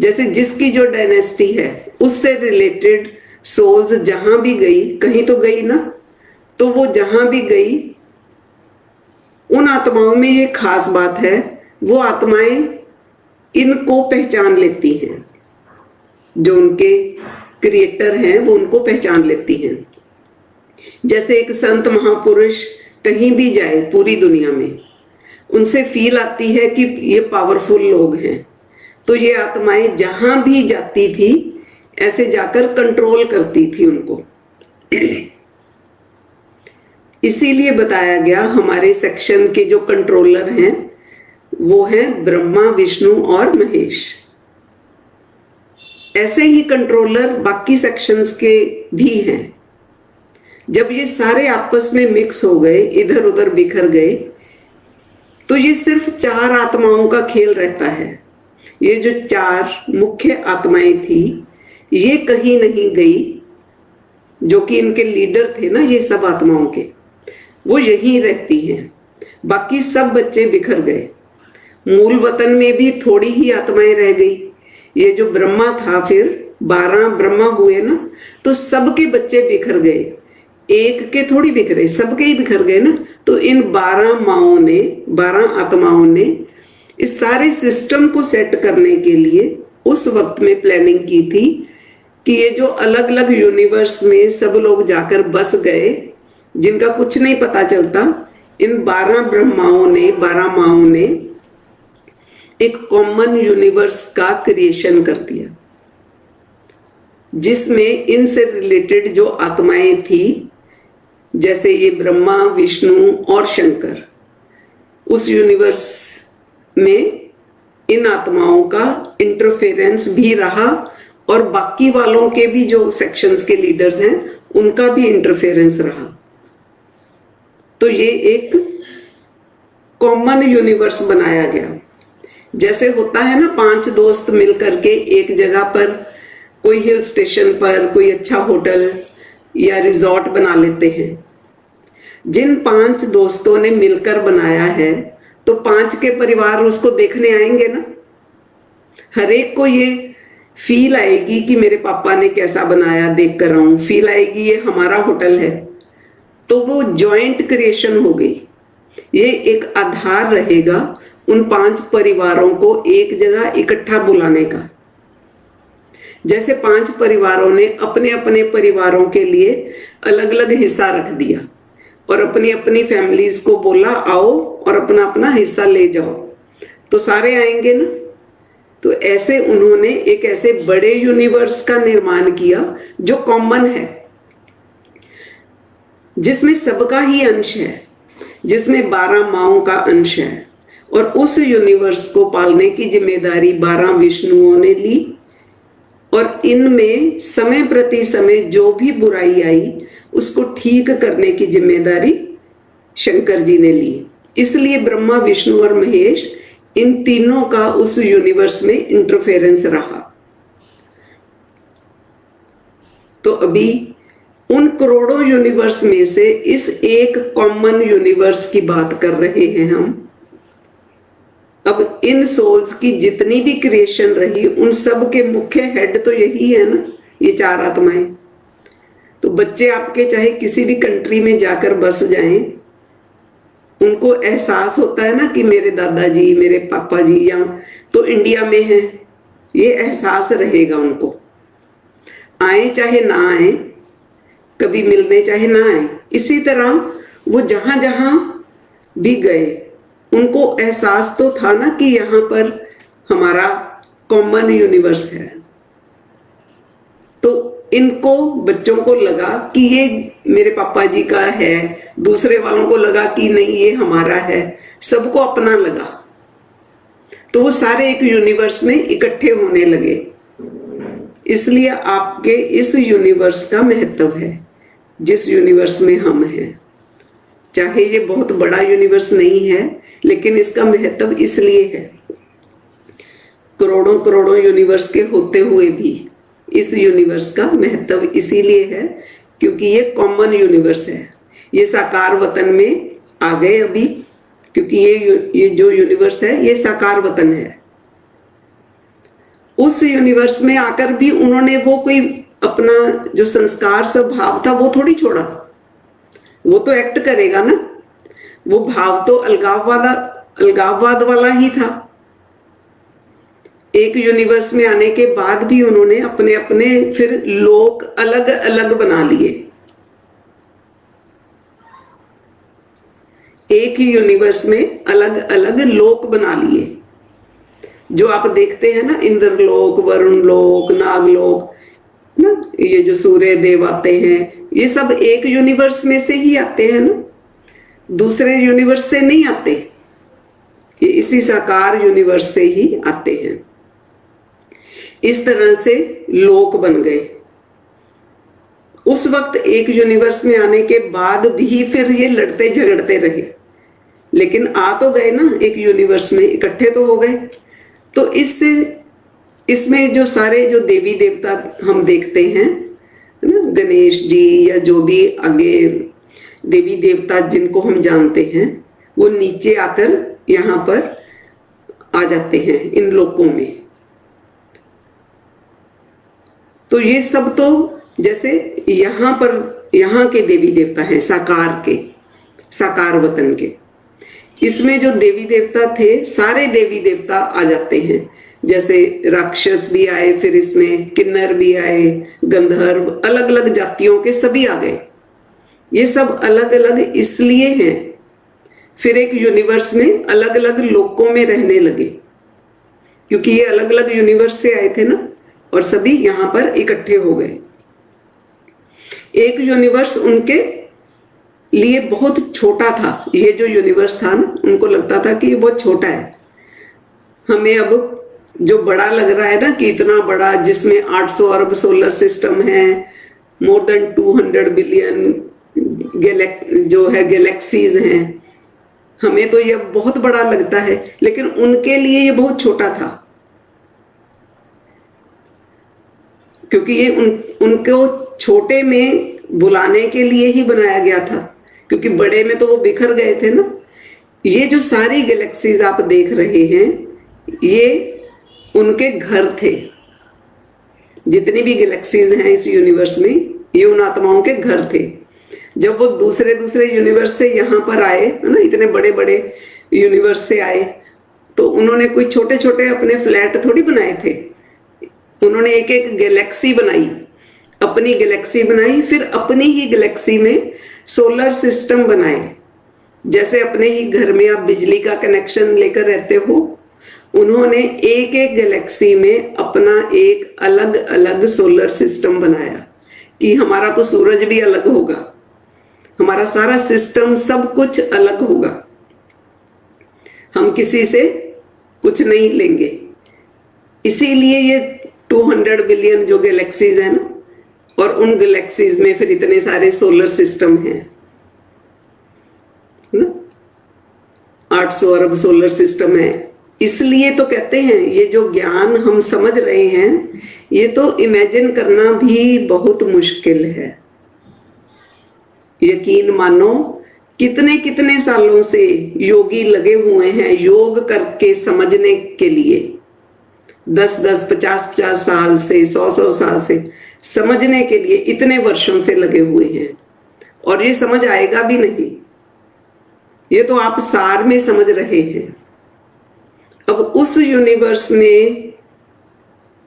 S1: जैसे जिसकी जो डायनेस्टी है उससे रिलेटेड सोल्स जहां भी गई, कहीं तो गई ना, तो वो जहां भी गई उन आत्माओं में ये खास बात है, वो आत्माएं इनको पहचान लेती हैं, जो उनके क्रिएटर हैं वो उनको पहचान लेती हैं। जैसे एक संत महापुरुष कहीं भी जाए पूरी दुनिया में, उनसे फील आती है कि ये पावरफुल लोग हैं, तो ये आत्माएं जहां भी जाती थी ऐसे जाकर कंट्रोल करती थी उनको। इसीलिए बताया गया हमारे सेक्शन के जो कंट्रोलर हैं वो हैं ब्रह्मा, विष्णु और महेश। ऐसे ही कंट्रोलर बाकी सेक्शंस के भी हैं। जब ये सारे आपस में मिक्स हो गए, इधर उधर बिखर गए, तो ये सिर्फ 4 आत्माओं का खेल रहता है। ये जो 4 मुख्य आत्माएं थी ये कहीं नहीं गई, जो कि इनके लीडर थे ना ये सब आत्माओं के, वो यहीं रहती हैं। बाकी सब बच्चे बिखर गए। मूल वतन में भी थोड़ी ही आत्माएं रह गई। ये जो ब्रह्मा था, फिर 12 ब्रह्मा हुए ना, तो सबके बच्चे बिखर गए, एक के थोड़ी बिखरे, सबके ही बिखर गए ना। तो इन 12 आत्माओं ने इस सारे सिस्टम को सेट करने के लिए उस वक्त में प्लानिंग की थी कि ये जो अलग अलग यूनिवर्स में सब लोग जाकर बस गए, जिनका कुछ नहीं पता चलता, इन 12 माओं ने एक कॉमन यूनिवर्स का क्रिएशन कर दिया, जिसमें इनसे रिलेटेड जो आत्माएं थी, जैसे ये ब्रह्मा, विष्णु और शंकर, उस यूनिवर्स में इन आत्माओं का इंटरफेरेंस भी रहा और बाकी वालों के भी जो सेक्शंस के लीडर्स हैं उनका भी इंटरफेरेंस रहा। तो ये एक कॉमन यूनिवर्स बनाया गया। जैसे होता है ना 5 दोस्त मिलकर के एक जगह पर कोई हिल स्टेशन पर कोई अच्छा होटल या रिजॉर्ट बना लेते हैं। जिन 5 दोस्तों ने मिलकर बनाया है तो 5 के परिवार उसको देखने आएंगे ना। हर एक को ये फील आएगी कि मेरे पापा ने कैसा बनाया, देख कर आऊं, फील आएगी ये हमारा होटल है। तो वो जॉइंट क्रिएशन हो गई। ये एक आधार रहेगा उन 5 परिवारों को एक जगह इकट्ठा बुलाने का। जैसे 5 परिवारों ने अपने अपने परिवारों के लिए अलग अलग हिस्सा रख दिया और अपनी अपनी फैमिलीज को बोला आओ और अपना अपना हिस्सा ले जाओ, तो सारे आएंगे ना। तो ऐसे उन्होंने एक ऐसे बड़े यूनिवर्स का निर्माण किया जो कॉमन है, जिसमें सबका ही अंश है, जिसमें 12 माओं का अंश है। और उस यूनिवर्स को पालने की जिम्मेदारी 12 विष्णुओं ने ली और इनमें समय प्रति समय जो भी बुराई आई उसको ठीक करने की जिम्मेदारी शंकर जी ने ली। इसलिए ब्रह्मा, विष्णु और महेश, इन तीनों का उस यूनिवर्स में इंटरफेरेंस रहा। तो अभी उन करोड़ों यूनिवर्स में से इस एक कॉमन यूनिवर्स की बात कर रहे हैं हम। अब इन सोल्स की जितनी भी क्रिएशन रही उन सब के मुख्य हेड तो यही है ना, ये 4 आत्माएं। तो बच्चे आपके चाहे किसी भी कंट्री में जाकर बस जाएं, उनको एहसास होता है ना कि मेरे दादाजी, मेरे पापा जी या तो इंडिया में हैं, ये एहसास रहेगा उनको। आए चाहे ना आए, कभी मिलने चाहे ना आए, इसी तरह वो जहां जहां भी गए उनको एहसास तो था ना कि यहाँ पर हमारा कॉमन यूनिवर्स है। तो इनको बच्चों को लगा कि ये मेरे पापा जी का है, दूसरे वालों को लगा कि नहीं ये हमारा है, सबको अपना लगा। तो वो सारे एक यूनिवर्स में इकट्ठे होने लगे। इसलिए आपके इस यूनिवर्स का महत्व है, जिस यूनिवर्स में हम हैं। चाहे ये बहुत बड़ा यूनिवर्स नहीं है, लेकिन इसका महत्व इसलिए है। करोड़ों करोड़ों यूनिवर्स के होते हुए भी इस यूनिवर्स का महत्व इसीलिए है क्योंकि ये कॉमन यूनिवर्स है। ये साकार वतन में आ गए अभी, क्योंकि ये जो यूनिवर्स है ये साकार वतन है। उस यूनिवर्स में आकर भी उन्होंने वो कोई अपना जो संस्कार स्वभाव था वो थोड़ी छोड़ा। वो तो एक्ट करेगा ना, वो भाव तो अलगाववाद वाला ही था। एक यूनिवर्स में आने के बाद भी उन्होंने अपने अपने फिर लोक अलग अलग बना लिए। एक ही यूनिवर्स में अलग अलग लोक बना लिए। जो आप देखते हैं ना, इंद्रलोक, वरुण लोक, नागलोक ना, ये जो सूर्य देव आते हैं, ये सब एक यूनिवर्स में से ही आते हैं ना, दूसरे यूनिवर्स से नहीं आते। ये इसी साकार यूनिवर्स से ही आते हैं। इस तरह से लोक बन गए। उस वक्त एक यूनिवर्स में आने के बाद भी फिर ये लड़ते झगड़ते रहे, लेकिन आ तो गए ना, एक यूनिवर्स में इकट्ठे तो हो गए। तो इसमें जो सारे जो देवी देवता हम देखते हैं ना, गणेश जी या जो भी आगे देवी देवता जिनको हम जानते हैं, वो नीचे आकर यहाँ पर आ जाते हैं इन लोकों में। तो ये सब तो जैसे यहाँ पर यहाँ के देवी देवता हैं, साकार वतन के। इसमें जो देवी देवता थे, सारे देवी देवता आ जाते हैं। जैसे राक्षस भी आए, फिर इसमें किन्नर भी आए, गंधर्व, अलग अलग जातियों के सभी आ गए। ये सब अलग अलग इसलिए हैं, फिर एक यूनिवर्स में अलग अलग लोकों में रहने लगे, क्योंकि ये अलग अलग यूनिवर्स से आए थे ना, और सभी यहां पर इकट्ठे हो गए। एक यूनिवर्स उनके लिए बहुत छोटा था। ये जो यूनिवर्स था ना, उनको लगता था कि ये बहुत छोटा है। हमें अब जो बड़ा लग रहा है ना, कि इतना बड़ा, जिसमें 800 अरब सोलर सिस्टम है, मोर देन 200 बिलियन जो है गैलेक्सीज हैं, हमें तो ये बहुत बड़ा लगता है, लेकिन उनके लिए ये बहुत छोटा था, क्योंकि ये उनको छोटे में बुलाने के लिए ही बनाया गया था, क्योंकि बड़े में तो वो बिखर गए थे ना। ये जो सारी गैलेक्सीज आप देख रहे हैं, ये उनके घर थे। जितनी भी गैलेक्सीज हैं इस यूनिवर्स में, ये उन आत्माओं के घर थे। जब वो दूसरे यूनिवर्स से यहाँ पर आए है ना, इतने बड़े बड़े यूनिवर्स से आए, तो उन्होंने कोई छोटे छोटे अपने फ्लैट थोड़ी बनाए थे। उन्होंने एक एक गैलेक्सी बनाई, अपनी गैलेक्सी बनाई, फिर अपनी ही गैलेक्सी में सोलर सिस्टम बनाए। जैसे अपने ही घर में आप बिजली का कनेक्शन लेकर रहते हो, उन्होंने एक एक गैलेक्सी में अपना एक अलग अलग सोलर सिस्टम बनाया कि हमारा तो सूरज भी अलग होगा, हमारा सारा सिस्टम सब कुछ अलग होगा, हम किसी से कुछ नहीं लेंगे। इसीलिए ये 200 बिलियन जो गैलेक्सीज है ना, और उन गैलेक्सीज में फिर इतने सारे सोलर सिस्टम हैं ना, 800 अरब सोलर सिस्टम है। इसलिए तो कहते हैं ये जो ज्ञान हम समझ रहे हैं, ये तो इमेजिन करना भी बहुत मुश्किल है। यकीन मानो, कितने कितने सालों से योगी लगे हुए हैं योग करके समझने के लिए, 10-10, 50-50 साल से, 100-100 साल से समझने के लिए इतने वर्षों से लगे हुए हैं, और ये समझ आएगा भी नहीं। ये तो आप सार में समझ रहे हैं। अब उस यूनिवर्स में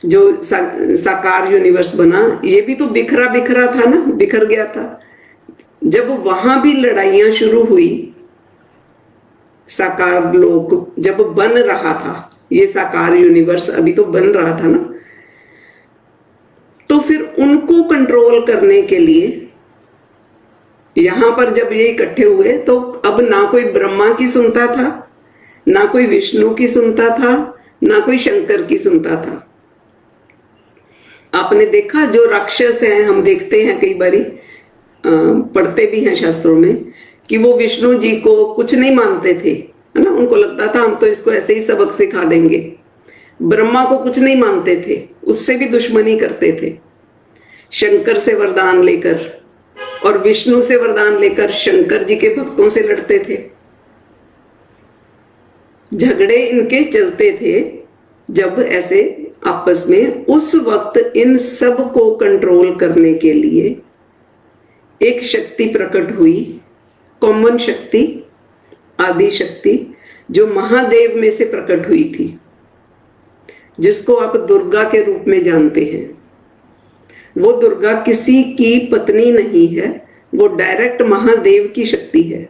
S1: जो साकार यूनिवर्स बना, ये भी तो बिखरा बिखरा था ना, बिखर गया था। जब वहां भी लड़ाइयां शुरू हुई, साकार लोक जब बन रहा था, ये साकार यूनिवर्स अभी तो बन रहा था ना, तो फिर उनको कंट्रोल करने के लिए यहां पर जब ये इकट्ठे हुए, तो अब ना कोई ब्रह्मा की सुनता था, ना कोई विष्णु की सुनता था, ना कोई शंकर की सुनता था। आपने देखा जो राक्षस हैं, हम देखते हैं कई बारी, पढ़ते भी हैं शास्त्रों में, कि वो विष्णु जी को कुछ नहीं मानते थे, है ना। उनको लगता था हम तो इसको ऐसे ही सबक सिखा देंगे। ब्रह्मा को कुछ नहीं मानते थे, उससे भी दुश्मनी करते थे। शंकर से वरदान लेकर और विष्णु से वरदान लेकर शंकर जी के भक्तों से लड़ते थे। झगड़े इनके चलते थे जब ऐसे आपस में, उस वक्त इन सब को कंट्रोल करने के लिए एक शक्ति प्रकट हुई, कॉमन शक्ति, आदि शक्ति, जो महादेव में से प्रकट हुई थी, जिसको आप दुर्गा के रूप में जानते हैं। वो दुर्गा किसी की पत्नी नहीं है, वो डायरेक्ट महादेव की शक्ति है।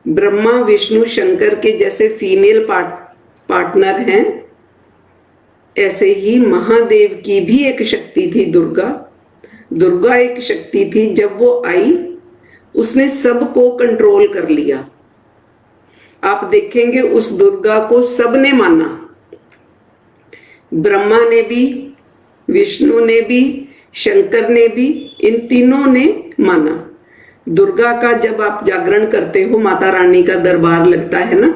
S1: ब्रह्मा विष्णु शंकर के जैसे फीमेल पार्टनर हैं, ऐसे ही महादेव की भी एक शक्ति थी दुर्गा। दुर्गा एक शक्ति थी, जब वो आई उसने सबको कंट्रोल कर लिया। आप देखेंगे उस दुर्गा को सबने माना, ब्रह्मा ने भी, विष्णु ने भी, शंकर ने भी, इन तीनों ने माना। दुर्गा का जब आप जागरण करते हो, माता रानी का दरबार लगता है ना,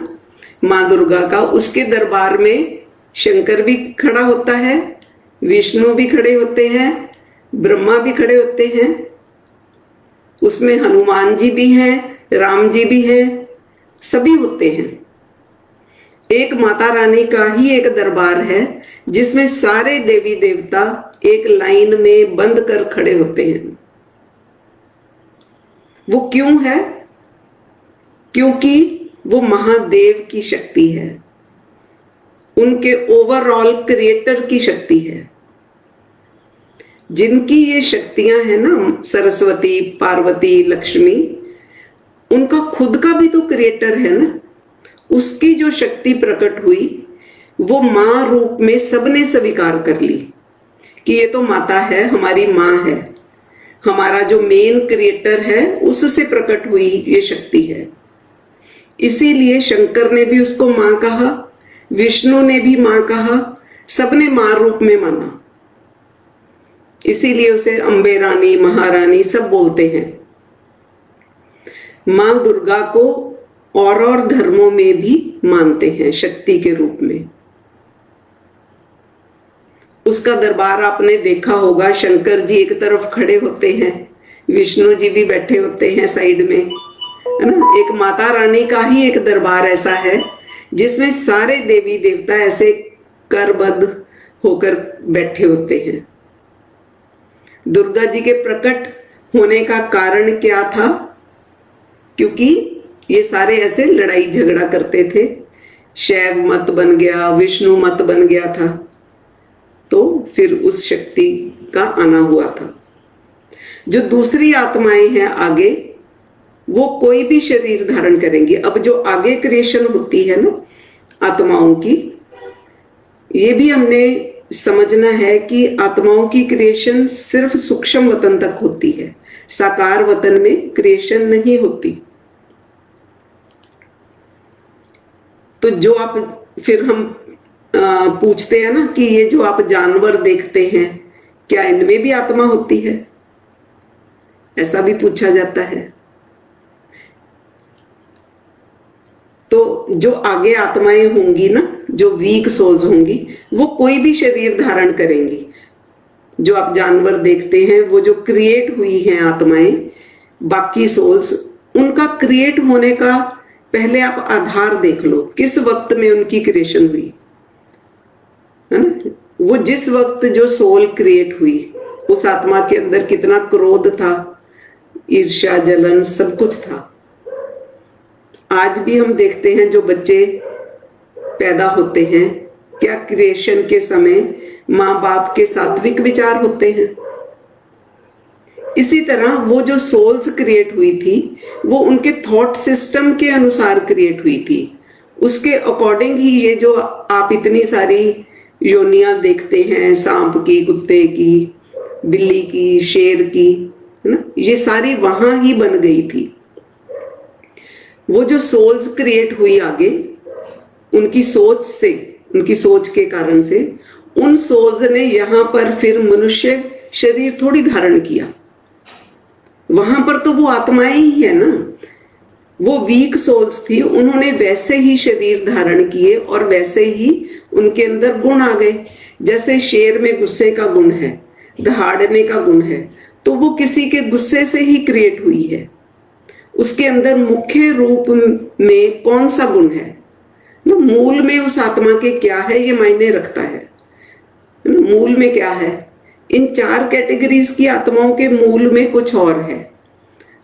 S1: माँ दुर्गा का, उसके दरबार में शंकर भी खड़ा होता है, विष्णु भी खड़े होते हैं, ब्रह्मा भी खड़े होते हैं, उसमें हनुमान जी भी हैं, राम जी भी हैं, सभी होते हैं। एक माता रानी का ही एक दरबार है जिसमें सारे देवी देवता एक लाइन में बंद कर खड़े होते हैं। वो क्यों है? क्योंकि वो महादेव की शक्ति है, उनके ओवरऑल क्रिएटर की शक्ति है। जिनकी ये शक्तियां हैं ना, सरस्वती, पार्वती, लक्ष्मी, उनका खुद का भी तो क्रिएटर है ना। उसकी जो शक्ति प्रकट हुई वो मां रूप में सबने स्वीकार कर ली कि ये तो माता है, हमारी मां है, हमारा जो मेन क्रिएटर है उससे प्रकट हुई ये शक्ति है। इसीलिए शंकर ने भी उसको मां कहा, विष्णु ने भी मां कहा, सबने मां रूप में माना। इसीलिए उसे अंबे रानी, महारानी सब बोलते हैं। मां दुर्गा को और धर्मों में भी मानते हैं शक्ति के रूप में। उसका दरबार आपने देखा होगा, शंकर जी एक तरफ खड़े होते हैं, विष्णु जी भी बैठे होते हैं साइड में, है ना। एक माता रानी का ही एक दरबार ऐसा है जिसमें सारे देवी देवता ऐसे करबद्ध होकर बैठे होते हैं। दुर्गा जी के प्रकट होने का कारण क्या था? क्योंकि ये सारे ऐसे लड़ाई झगड़ा करते थे, शैव मत बन गया, विष्णु मत बन गया था, तो फिर उस शक्ति का आना हुआ था। जो दूसरी आत्माएं हैं आगे, वो कोई भी शरीर धारण करेंगी। अब जो आगे क्रिएशन होती है ना आत्माओं की, ये भी हमने समझना है कि आत्माओं की क्रिएशन सिर्फ सूक्ष्म वतन तक होती है, साकार वतन में क्रिएशन नहीं होती। तो जो आप फिर हम पूछते हैं ना कि ये जो आप जानवर देखते हैं, क्या इनमें भी आत्मा होती है? ऐसा भी पूछा जाता है। तो जो आगे आत्माएं होंगी ना, जो वीक सोल्स होंगी, वो कोई भी शरीर धारण करेंगी। जो आप जानवर देखते हैं, वो जो क्रिएट हुई हैं आत्माएं, बाकी सोल्स, उनका क्रिएट होने का पहले आप आधार देख लो, किस वक्त में उनकी क्रिएशन हुई, है ना। वो जिस वक्त जो सोल क्रिएट हुई, उस आत्मा के अंदर कितना क्रोध था, ईर्ष्या, जलन, सब कुछ था। आज भी हम देखते हैं जो बच्चे पैदा होते हैं, क्या क्रिएशन के समय माँ बाप के सात्विक विचार होते हैं? इसी तरह वो जो सोल्स क्रिएट हुई थी, वो उनके थॉट सिस्टम के अनुसार क्रिएट हुई थी। उसके अकॉर्डिंग ही ये जो आप इतनी सारी योनियां देखते हैं, सांप की, कुत्ते की, बिल्ली की, शेर की, है ना, ये सारी वहां ही बन गई थी। वो जो सोल्स क्रिएट हुई आगे, उनकी सोच से, उनकी सोच के कारण से, उन सोल्स ने यहां पर फिर मनुष्य शरीर थोड़ी धारण किया। वहां पर तो वो आत्माएं ही है ना, वो वीक सोल्स थी, उन्होंने वैसे ही शरीर धारण किए और वैसे ही उनके अंदर गुण आ गए। जैसे शेर में गुस्से का गुण है, दहाड़ने का गुण है, तो वो किसी के गुस्से से ही क्रिएट हुई है। उसके अंदर मुख्य रूप में कौन सा गुण है? ना, मूल में उस आत्मा के क्या है ये मायने रखता है ना, मूल में क्या है। इन 4 कैटेगरीज की आत्माओं के मूल में कुछ और है।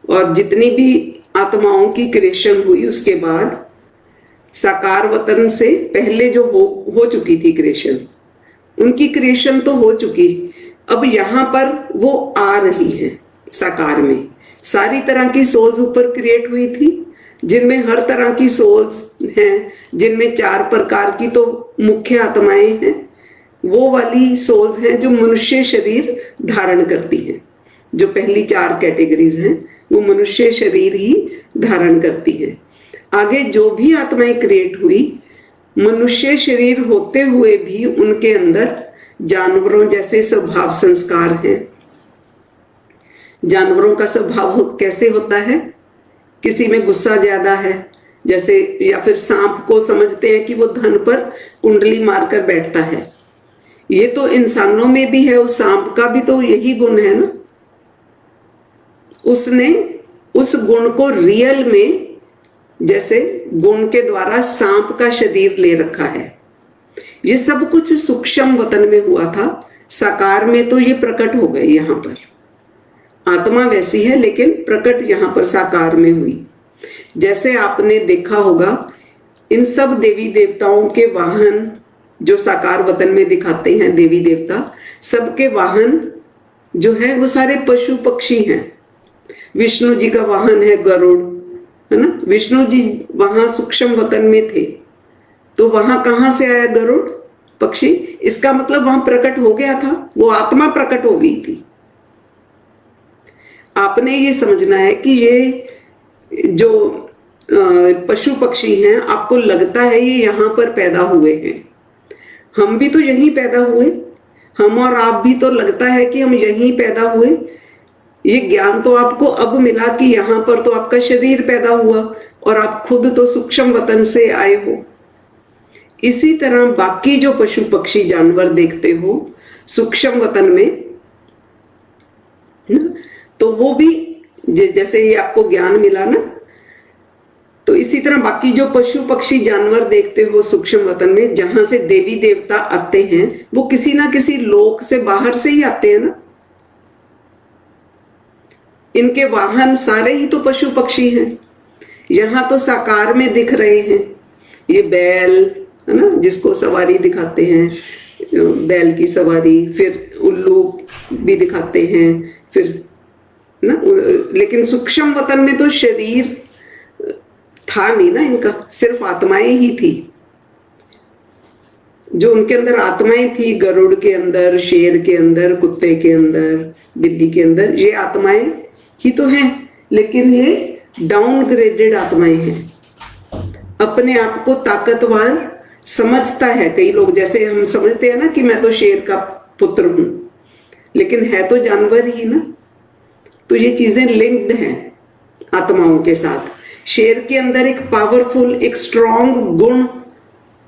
S1: और जितनी भी आत्माओं की क्रिएशन हुई उसके बाद साकार वतन से पहले जो हो चुकी थी क्रिएशन, उनकी क्रिएशन तो हो चुकी, अब यहां पर वो आ रही है साकार में। सारी तरह की सोल्स ऊपर क्रिएट हुई थी, जिनमें हर तरह की सोल्स हैं, जिनमें 4 प्रकार की तो मुख्य आत्माएं हैं। वो वाली सोल्स हैं जो मनुष्य शरीर धारण करती हैं। जो पहली 4 कैटेगरीज हैं वो मनुष्य शरीर ही धारण करती है। आगे जो भी आत्माएं क्रिएट हुई, मनुष्य शरीर होते हुए भी उनके अंदर जानवरों जैसे स्वभाव संस्कार हैं। जानवरों का स्वभाव कैसे होता है, किसी में गुस्सा ज्यादा है जैसे, या फिर सांप को समझते हैं कि वो धन पर कुंडली मारकर बैठता है। ये तो इंसानों में भी है, उस सांप का भी तो यही गुण है ना। उसने उस गुण को रियल में जैसे गुण के द्वारा सांप का शरीर ले रखा है। ये सब कुछ सूक्ष्म वतन में हुआ था, साकार में तो ये प्रकट हो गए। यहां पर आत्मा वैसी है लेकिन प्रकट यहां पर साकार में हुई। जैसे आपने देखा होगा इन सब देवी देवताओं के वाहन जो साकार वतन में दिखाते हैं, देवी देवता सबके वाहन जो है वो सारे पशु पक्षी हैं। विष्णु जी का वाहन है गरुड़, है ना। विष्णु जी वहां सूक्ष्म वतन में थे, तो वहां कहां से आया गरुड़ पक्षी? इसका मतलब वहां प्रकट हो गया था, वो आत्मा प्रकट हो गई थी। आपने ये समझना है कि ये जो पशु पक्षी हैं, आपको लगता है ये यहां पर पैदा हुए हैं। हम भी तो यहीं पैदा हुए, हम और आप भी तो लगता है कि हम यहीं पैदा हुए। ये ज्ञान तो आपको अब मिला कि यहां पर तो आपका शरीर पैदा हुआ और आप खुद तो सूक्ष्म वतन से आए हो। इसी तरह बाकी जो पशु पक्षी जानवर देखते हो सूक्ष्म वतन में, तो वो भी जैसे ये आपको ज्ञान मिला ना, तो इसी तरह बाकी जो पशु पक्षी जानवर देखते हो सूक्ष्म वतन में, जहां से देवी देवता आते हैं, वो किसी ना किसी लोक से बाहर से ही आते हैं ना। इनके वाहन सारे ही तो पशु पक्षी हैं। यहां तो साकार में दिख रहे हैं। ये बैल है ना, जिसको सवारी दिखाते हैं, बैल की सवारी, फिर उल्लू भी दिखाते हैं, फिर ना। लेकिन सूक्ष्म वतन में तो शरीर था नहीं ना इनका, सिर्फ आत्माएं ही थी। जो उनके अंदर आत्माएं थी, गरुड़ के अंदर, शेर के अंदर, कुत्ते के अंदर, बिल्ली के अंदर, ये आत्माएं ही तो हैं, लेकिन ये डाउनग्रेडेड आत्माएं हैं। अपने आप को ताकतवर समझता है कई लोग, जैसे हम समझते हैं ना कि मैं तो शेर का पुत्र हूं, लेकिन है तो जानवर ही ना। तो ये चीजें लिंक्ड हैं आत्माओं के साथ। शेर के अंदर एक पावरफुल, एक स्ट्रॉन्ग गुण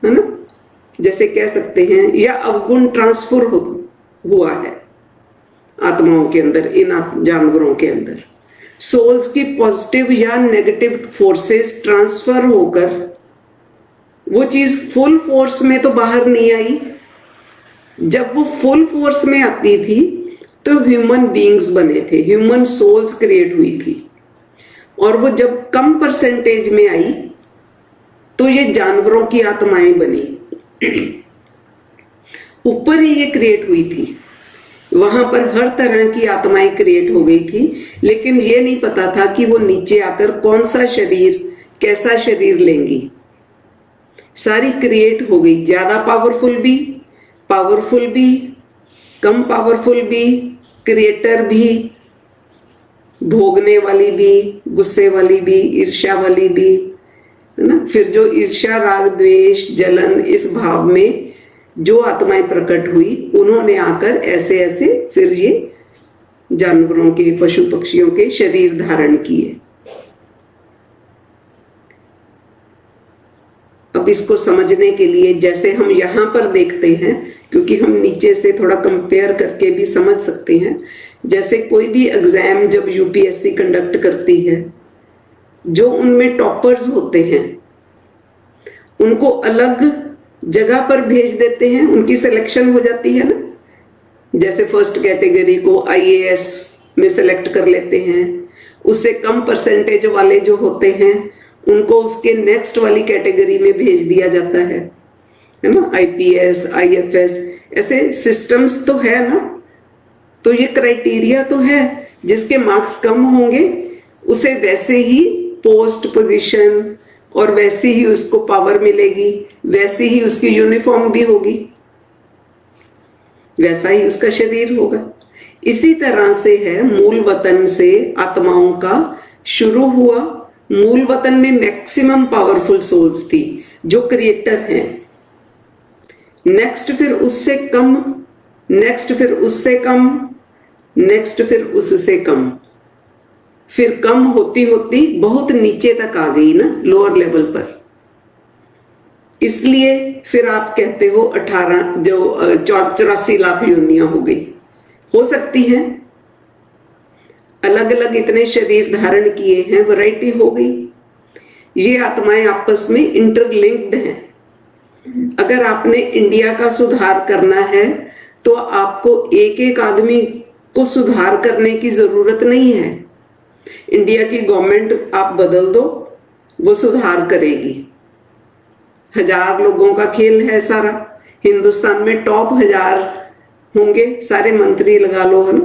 S1: है ना, जैसे कह सकते हैं, या अवगुण ट्रांसफर हुआ है आत्माओं के अंदर, इन जानवरों के अंदर। सोल्स की पॉजिटिव या नेगेटिव फोर्सेस ट्रांसफर होकर वो चीज फुल फोर्स में तो बाहर नहीं आई। जब वो फुल फोर्स में आती थी तो ह्यूमन बीइंग्स बने थे, ह्यूमन सोल्स क्रिएट हुई थी। और वो जब कम परसेंटेज में आई तो ये जानवरों की आत्माएं बनी। ऊपर ही ये क्रिएट हुई थी, वहां पर हर तरह की आत्माएं क्रिएट हो गई थी, लेकिन ये नहीं पता था कि वो नीचे आकर कौन सा शरीर, कैसा शरीर लेंगी। सारी क्रिएट हो गई, ज्यादा पावरफुल भी, कम पावरफुल भी, क्रिएटर भी, भोगने वाली भी, गुस्से वाली भी, ईर्ष्या वाली भी, है ना। फिर जो ईर्ष्या, राग, द्वेष, जलन, इस भाव में जो आत्माएं प्रकट हुई, उन्होंने आकर ऐसे ऐसे फिर ये जानवरों के, पशु पक्षियों के शरीर धारण किए। अब इसको समझने के लिए जैसे हम यहां पर देखते हैं, क्योंकि हम नीचे से थोड़ा कंपेयर करके भी समझ सकते हैं। जैसे कोई भी एग्जाम जब यूपीएससी कंडक्ट करती है, जो उनमें टॉपर्स होते हैं, उनको अलग जगह पर भेज देते हैं, उनकी सिलेक्शन हो जाती है ना। जैसे फर्स्ट कैटेगरी को आईएएस में सेलेक्ट कर लेते हैं, उससे कम परसेंटेज वाले जो होते हैं उनको उसके नेक्स्ट वाली कैटेगरी में भेज दिया जाता है ना। आईपीएस, आईएफएस, ऐसे सिस्टम्स तो है ना। तो ये क्राइटेरिया तो है, जिसके मार्क्स कम होंगे उसे वैसे ही पोस्ट पोजीशन और वैसी ही उसको पावर मिलेगी, वैसी ही उसकी यूनिफॉर्म भी होगी, वैसा ही उसका शरीर होगा। इसी तरह से है मूल वतन से आत्माओं का शुरू हुआ। मूल वतन में मैक्सिमम पावरफुल सोल्स थी जो क्रिएटर हैं। नेक्स्ट फिर उससे कम, नेक्स्ट फिर उससे कम, नेक्स्ट फिर उससे कम, फिर कम होती होती बहुत नीचे तक आ गई ना, लोअर लेवल पर। इसलिए फिर आप कहते हो 84 लाख योनियां हो गई। हो सकती हैं, अलग अलग इतने शरीर धारण किए हैं, वैरायटी हो गई। ये आत्माएं आपस में इंटरलिंक्ड हैं। अगर आपने इंडिया का सुधार करना है तो आपको एक एक आदमी को सुधार करने की जरूरत नहीं है। इंडिया की गवर्नमेंट आप बदल दो, वो सुधार करेगी। 1000 लोगों का खेल है सारा। हिंदुस्तान में टॉप 1000 होंगे, सारे मंत्री लगा लो, है ना।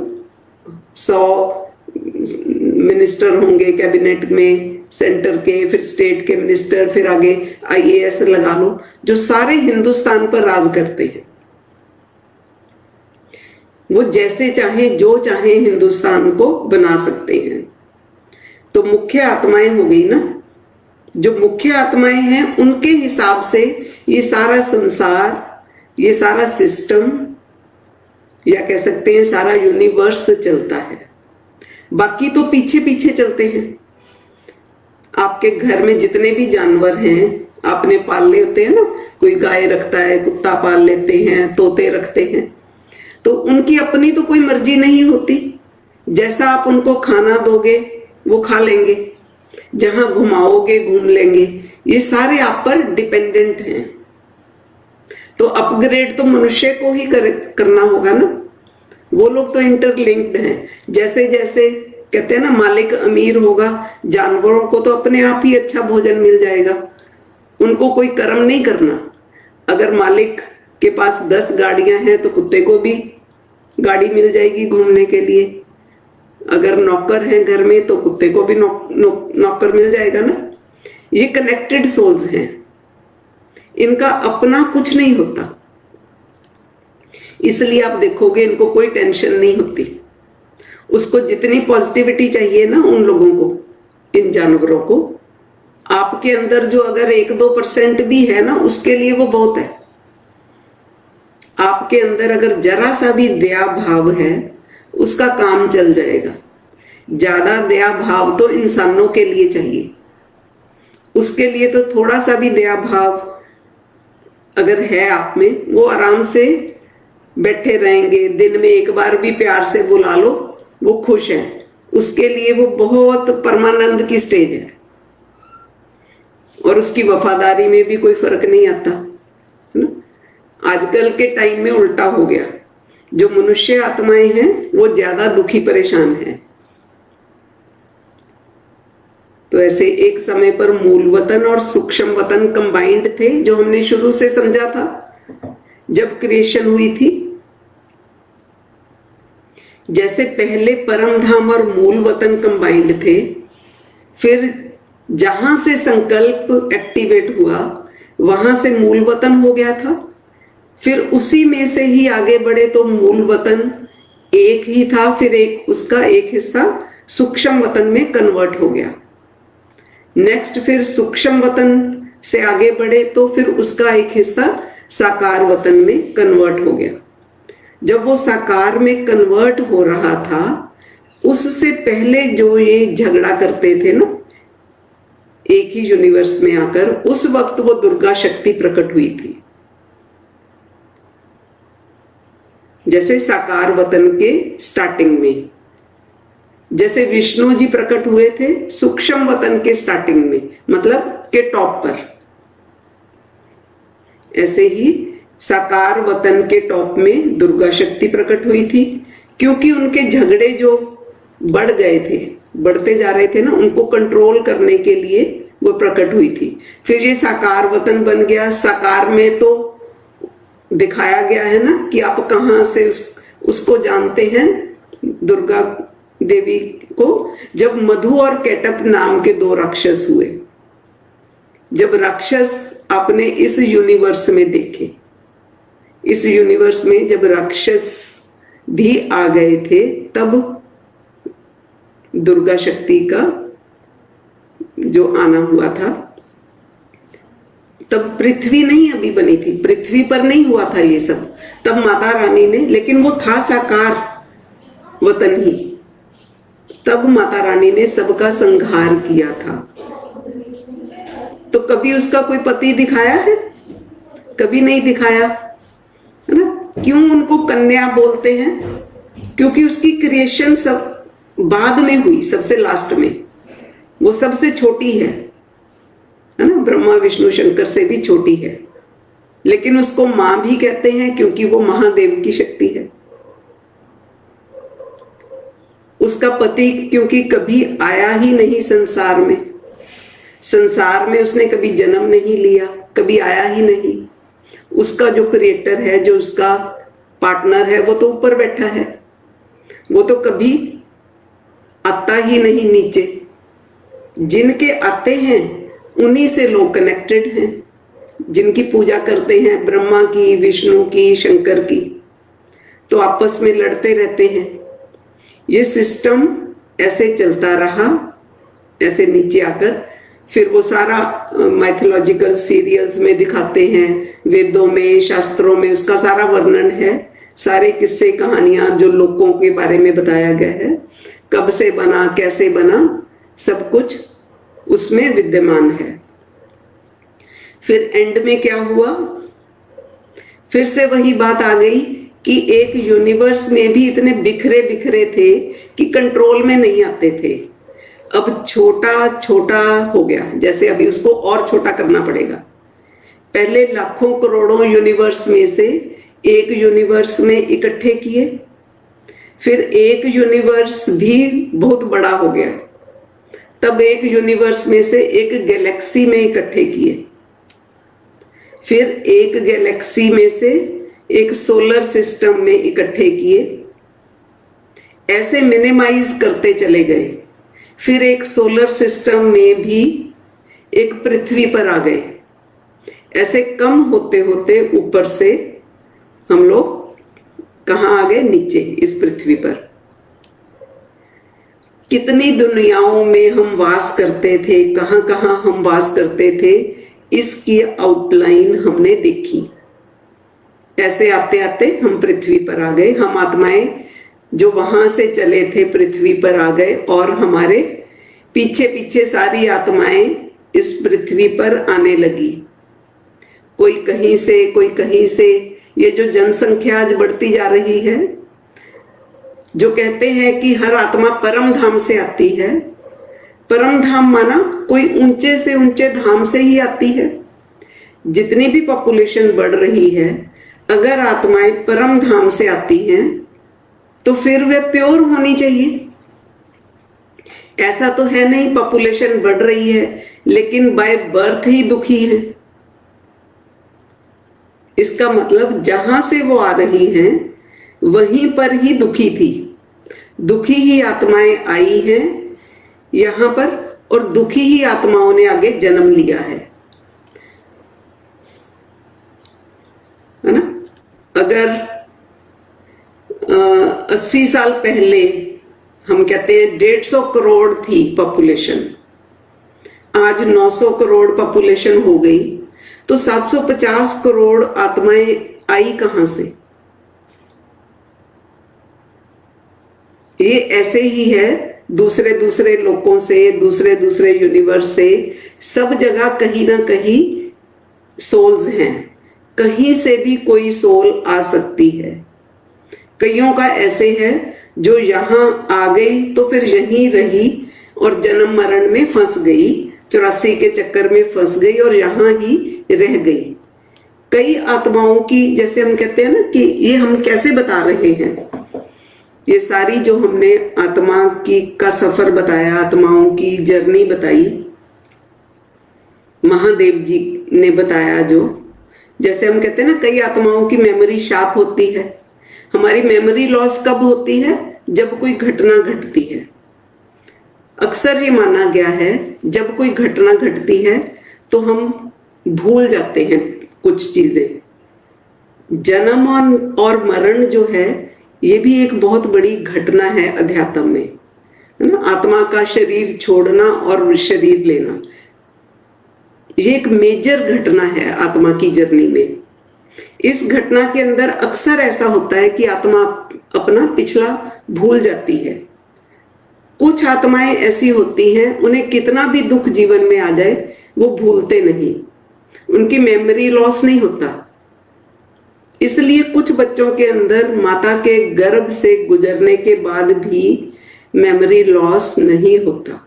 S1: 100 मिनिस्टर होंगे कैबिनेट में, सेंटर के, फिर स्टेट के मिनिस्टर, फिर आगे आईएएस लगा लो, जो सारे हिंदुस्तान पर राज करते हैं। वो जैसे चाहे जो चाहे हिंदुस्तान को बना सकते हैं। तो मुख्य आत्माएं हो गई ना। जो मुख्य आत्माएं हैं उनके हिसाब से ये सारा संसार, ये सारा सिस्टम, या कह सकते हैं सारा यूनिवर्स चलता है। बाकी तो पीछे पीछे चलते हैं। आपके घर में जितने भी जानवर हैं आपने पाले होते हैं ना, कोई गाय रखता है, कुत्ता पाल लेते हैं, तोते रखते हैं, तो उनकी अपनी तो कोई मर्जी नहीं होती। जैसा आप उनको खाना दोगे वो खा लेंगे, जहां घुमाओगे घूम लेंगे। ये सारे आप पर डिपेंडेंट हैं। तो अपग्रेड तो मनुष्य को ही करना होगा ना। वो लोग तो इंटरलिंक्ड हैं। जैसे जैसे कहते हैं ना, मालिक अमीर होगा, जानवरों को तो अपने आप ही अच्छा भोजन मिल जाएगा, उनको कोई कर्म नहीं करना। अगर मालिक के पास 10 गाड़ियां हैं तो कुत्ते को भी गाड़ी मिल जाएगी घूमने के लिए। अगर नौकर हैं घर में तो कुत्ते को भी नौकर मिल जाएगा ना। ये कनेक्टेड सोल्स हैं, इनका अपना कुछ नहीं होता। इसलिए आप देखोगे इनको कोई टेंशन नहीं होती। उसको जितनी पॉजिटिविटी चाहिए ना उन लोगों को, इन जानवरों को, आपके अंदर जो अगर 1-2% भी है ना, उसके लिए वो बहुत है। आपके अंदर अगर जरा सा भी दया भाव है, उसका काम चल जाएगा। ज्यादा दया भाव तो इंसानों के लिए चाहिए। उसके लिए तो थोड़ा सा भी दया भाव अगर है आप में, वो आराम से बैठे रहेंगे। दिन में एक बार भी प्यार से बुला लो, वो खुश है। उसके लिए वो बहुत परमानंद की स्टेज है। और उसकी वफादारी में भी कोई फर्क नहीं आता, है ना। आजकल के टाइम में उल्टा हो गया। जो मनुष्य आत्माएं हैं वो ज्यादा दुखी परेशान हैं। तो ऐसे एक समय पर मूल वतन और सूक्ष्म वतन कंबाइंड थे, जो हमने शुरू से समझा था जब क्रिएशन हुई थी। जैसे पहले परम धाम और मूल वतन कंबाइंड थे, फिर जहां से संकल्प एक्टिवेट हुआ वहां से मूल वतन हो गया था। फिर उसी में से ही आगे बढ़े तो मूल वतन एक ही था, फिर एक उसका एक हिस्सा सूक्ष्म वतन में कन्वर्ट हो गया। नेक्स्ट फिर सूक्ष्म वतन से आगे बढ़े तो फिर उसका एक हिस्सा साकार वतन में कन्वर्ट हो गया। जब वो साकार में कन्वर्ट हो रहा था, उससे पहले जो ये झगड़ा करते थे ना एक ही यूनिवर्स में आकर, उस वक्त वो दुर्गा शक्ति प्रकट हुई थी। जैसे साकार वतन के स्टार्टिंग में, जैसे विष्णु जी प्रकट हुए थे सूक्ष्म वतन के स्टार्टिंग में, मतलब के टॉप पर। ऐसे ही साकार वतन के टॉप में दुर्गा शक्ति प्रकट हुई थी, क्योंकि उनके झगड़े जो बढ़ गए थे, बढ़ते जा रहे थे ना, उनको कंट्रोल करने के लिए वो प्रकट हुई थी। फिर ये साकार वतन बन गया। साकार में तो दिखाया गया है ना कि आप कहाँ से उसको जानते हैं, दुर्गा देवी को, जब मधु और केटप नाम के दो राक्षस हुए। जब राक्षस आपने इस यूनिवर्स में देखे, इस यूनिवर्स में जब राक्षस भी आ गए थे, तब दुर्गा शक्ति का जो आना हुआ था, तब पृथ्वी नहीं अभी बनी थी, पृथ्वी पर नहीं हुआ था ये सब, तब माता रानी ने, लेकिन वो था साकार वतन ही, तब माता रानी ने सबका संहार किया था। तो कभी उसका कोई पति दिखाया है? कभी नहीं दिखाया, है ना। क्यों उनको कन्या बोलते हैं? क्योंकि उसकी क्रिएशन सब बाद में हुई, सबसे लास्ट में, वो सबसे छोटी है ना, ब्रह्मा विष्णु शंकर से भी छोटी है, लेकिन उसको मां भी कहते हैं क्योंकि वो महादेव की शक्ति है। उसका पति क्योंकि कभी आया ही नहीं संसार में, संसार में उसने कभी जन्म नहीं लिया, कभी आया ही नहीं। उसका जो क्रिएटर है, जो उसका पार्टनर है, वो तो ऊपर बैठा है, वो तो कभी आता ही नहीं नीचे। जिनके आते हैं उन्हीं से लोग कनेक्टेड हैं, जिनकी पूजा करते हैं, ब्रह्मा की, विष्णु की, शंकर की, तो आपस में लड़ते रहते हैं। ये सिस्टम ऐसे चलता रहा, ऐसे नीचे आकर फिर वो सारा माइथोलॉजिकल सीरियल्स में दिखाते हैं, वेदों में, शास्त्रों में उसका सारा वर्णन है, सारे किस्से कहानियां जो लोगों के बारे में बताया गया है, कब से बना, कैसे बना, सब कुछ उसमें विद्यमान है। फिर एंड में क्या हुआ? फिर से वही बात आ गई कि एक यूनिवर्स में भी इतने बिखरे बिखरे थे कि कंट्रोल में नहीं आते थे। अब छोटा छोटा हो गया, जैसे अभी उसको और छोटा करना पड़ेगा। पहले लाखों करोड़ों यूनिवर्स में से एक यूनिवर्स में इकट्ठे किए, फिर एक यूनिवर्स भी बहुत बड़ा हो गया, तब एक यूनिवर्स में से एक गैलेक्सी में इकट्ठे किए, फिर एक गैलेक्सी में से एक सोलर सिस्टम में इकट्ठे किए, ऐसे मिनिमाइज करते चले गए। फिर एक सोलर सिस्टम में भी एक पृथ्वी पर आ गए। ऐसे कम होते होते ऊपर से हम लोग कहाँ आ गए? नीचे, इस पृथ्वी पर। कितनी दुनियाओं में हम वास करते थे, कहाँ कहाँ हम वास करते थे, इसकी आउटलाइन हमने देखी। ऐसे आते आते हम पृथ्वी पर आ गए। हम आत्माएं जो वहां से चले थे पृथ्वी पर आ गए, और हमारे पीछे पीछे सारी आत्माएं इस पृथ्वी पर आने लगी, कोई कहीं से, कोई कहीं से। ये जो जनसंख्या आज बढ़ती जा रही है, जो कहते हैं कि हर आत्मा परम धाम से आती है, परम धाम माना कोई ऊंचे से ऊंचे धाम से ही आती है। जितनी भी पॉपुलेशन बढ़ रही है, अगर आत्माएं परम धाम से आती हैं तो फिर वे प्योर होनी चाहिए। ऐसा तो है नहीं पॉपुलेशन बढ़ रही है लेकिन बाय बर्थ ही दुखी है। इसका मतलब जहां से वो आ रही हैं वहीं पर ही दुखी थी, दुखी ही आत्माएं आई हैं यहां पर, और दुखी ही आत्माओं ने आगे जन्म लिया है ना। अगर 80 साल पहले हम कहते हैं 150 करोड़ थी पॉपुलेशन, आज 900 करोड़ पॉपुलेशन हो गई, तो 750 करोड़ आत्माएं आई कहां से? ये ऐसे ही है, दूसरे दूसरे लोकों से, दूसरे दूसरे यूनिवर्स से, सब जगह कहीं ना कहीं सोल्स हैं, कहीं से भी कोई सोल आ सकती है। कईयों का ऐसे है जो यहां आ गई तो फिर यहीं रही और जन्म मरण में फंस गई, 84 के चक्कर में फंस गई और यहां ही रह गई। कई आत्माओं की, जैसे हम कहते हैं ना कि ये हम कैसे बता रहे हैं, ये सारी जो हमने आत्मा की का सफर बताया, आत्माओं की जर्नी बताई, महादेव जी ने बताया, जो जैसे हम कहते हैं ना कई आत्माओं की मेमोरी शार्प होती है। हमारी मेमोरी लॉस कब होती है? जब कोई घटना घटती है। अक्सर ये माना गया है जब कोई घटना घटती है तो हम भूल जाते हैं कुछ चीजें। जन्म और मरण जो है ये भी एक बहुत बड़ी घटना है अध्यात्म में, है ना। आत्मा का शरीर छोड़ना और शरीर लेना, ये एक मेजर घटना है आत्मा की जर्नी में। इस घटना के अंदर अक्सर ऐसा होता है कि आत्मा अपना पिछला भूल जाती है। कुछ आत्माएं ऐसी होती हैं, उन्हें कितना भी दुख जीवन में आ जाए वो भूलते नहीं, उनकी मेमोरी लॉस नहीं होता। इसलिए कुछ बच्चों के अंदर माता के गर्भ से गुजरने के बाद भी मेमोरी लॉस नहीं होता।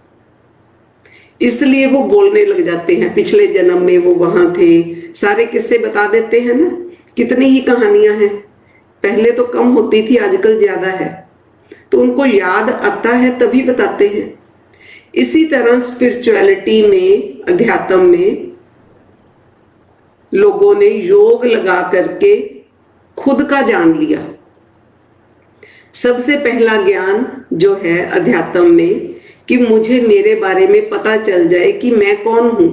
S1: इसलिए वो बोलने लग जाते हैं, पिछले जन्म में वो वहां थे, सारे किस्से बता देते हैं ना। कितनी ही कहानियां हैं, पहले तो कम होती थी, आजकल ज्यादा है, तो उनको याद आता है तभी बताते हैं। इसी तरह स्पिरिचुअलिटी में, अध्यात्म में लोगों ने योग लगा करके खुद का जान लिया। सबसे पहला ज्ञान जो है अध्यात्म में कि मुझे मेरे बारे में पता चल जाए कि मैं कौन हूं।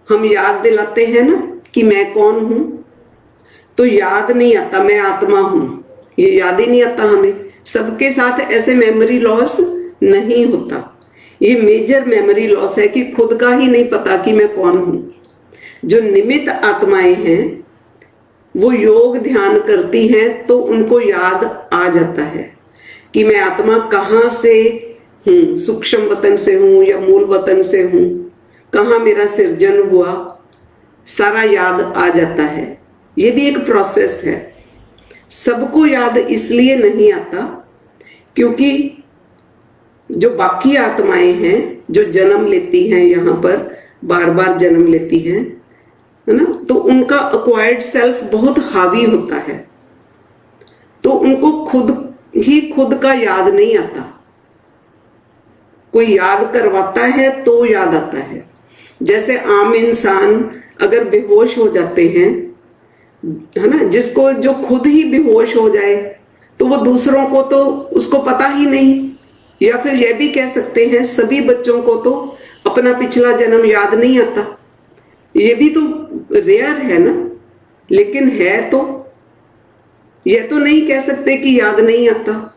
S1: हम याद दिलाते हैं ना कि मैं कौन हूं, तो याद नहीं आता मैं आत्मा हूं, ये याद ही नहीं आता हमें। सबके साथ ऐसे मेमोरी लॉस नहीं होता। ये मेजर मेमोरी लॉस है कि खुद का ही नहीं पता कि मैं कौन हूं। जो निमित्त आत्माएं हैं वो योग ध्यान करती हैं तो उनको याद आ जाता है कि मैं आत्मा कहाँ से हूं, सूक्ष्म वतन से हूं या मूल वतन से हूं, कहाँ मेरा सृजन हुआ, सारा याद आ जाता है। ये भी एक प्रोसेस है। सबको याद इसलिए नहीं आता क्योंकि जो बाकी आत्माएं हैं जो जन्म लेती हैं, यहाँ पर बार बार जन्म लेती हैं, है ना, तो उनका अक्वायर्ड सेल्फ बहुत हावी होता है, तो उनको खुद का याद नहीं आता। कोई याद करवाता है तो याद आता है। जैसे आम इंसान अगर बेहोश हो जाते हैं, है ना, जिसको जो खुद ही बेहोश हो जाए तो वो दूसरों को तो उसको पता ही नहीं। या फिर यह भी कह सकते हैं सभी बच्चों को तो अपना पिछला जन्म याद नहीं आता। ये भी तो रेयर है ना, लेकिन है तो, यह तो नहीं कह सकते कि याद नहीं आता।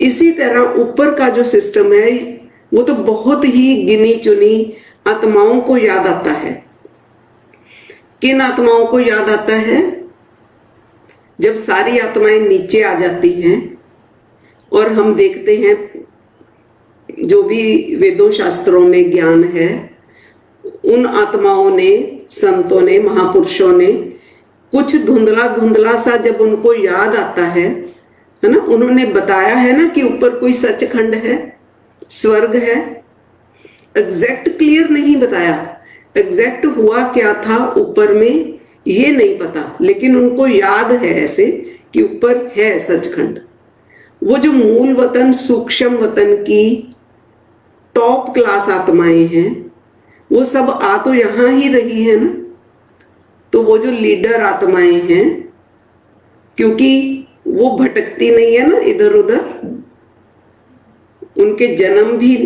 S1: इसी तरह ऊपर का जो सिस्टम है वो तो बहुत ही गिनी चुनी आत्माओं को याद आता है। किन आत्माओं को याद आता है? जब सारी आत्माएं नीचे आ जाती हैं और हम देखते हैं जो भी वेदों शास्त्रों में ज्ञान है, उन आत्माओं ने, संतों ने, महापुरुषों ने कुछ धुंधला धुंधला सा जब उनको याद आता है ना, उन्होंने बताया है ना कि ऊपर कोई सचखंड है, स्वर्ग है। एग्जैक्ट क्लियर नहीं बताया, एग्जैक्ट हुआ क्या था ऊपर में ये नहीं पता, लेकिन उनको याद है ऐसे कि ऊपर है सचखंड। वो जो मूल वतन, सूक्ष्म वतन की टॉप क्लास आत्माएं हैं वो सब आ तो यहां ही रही है ना। तो वो जो लीडर आत्माएं हैं, क्योंकि वो भटकती नहीं है ना इधर उधर, उनके जन्म भी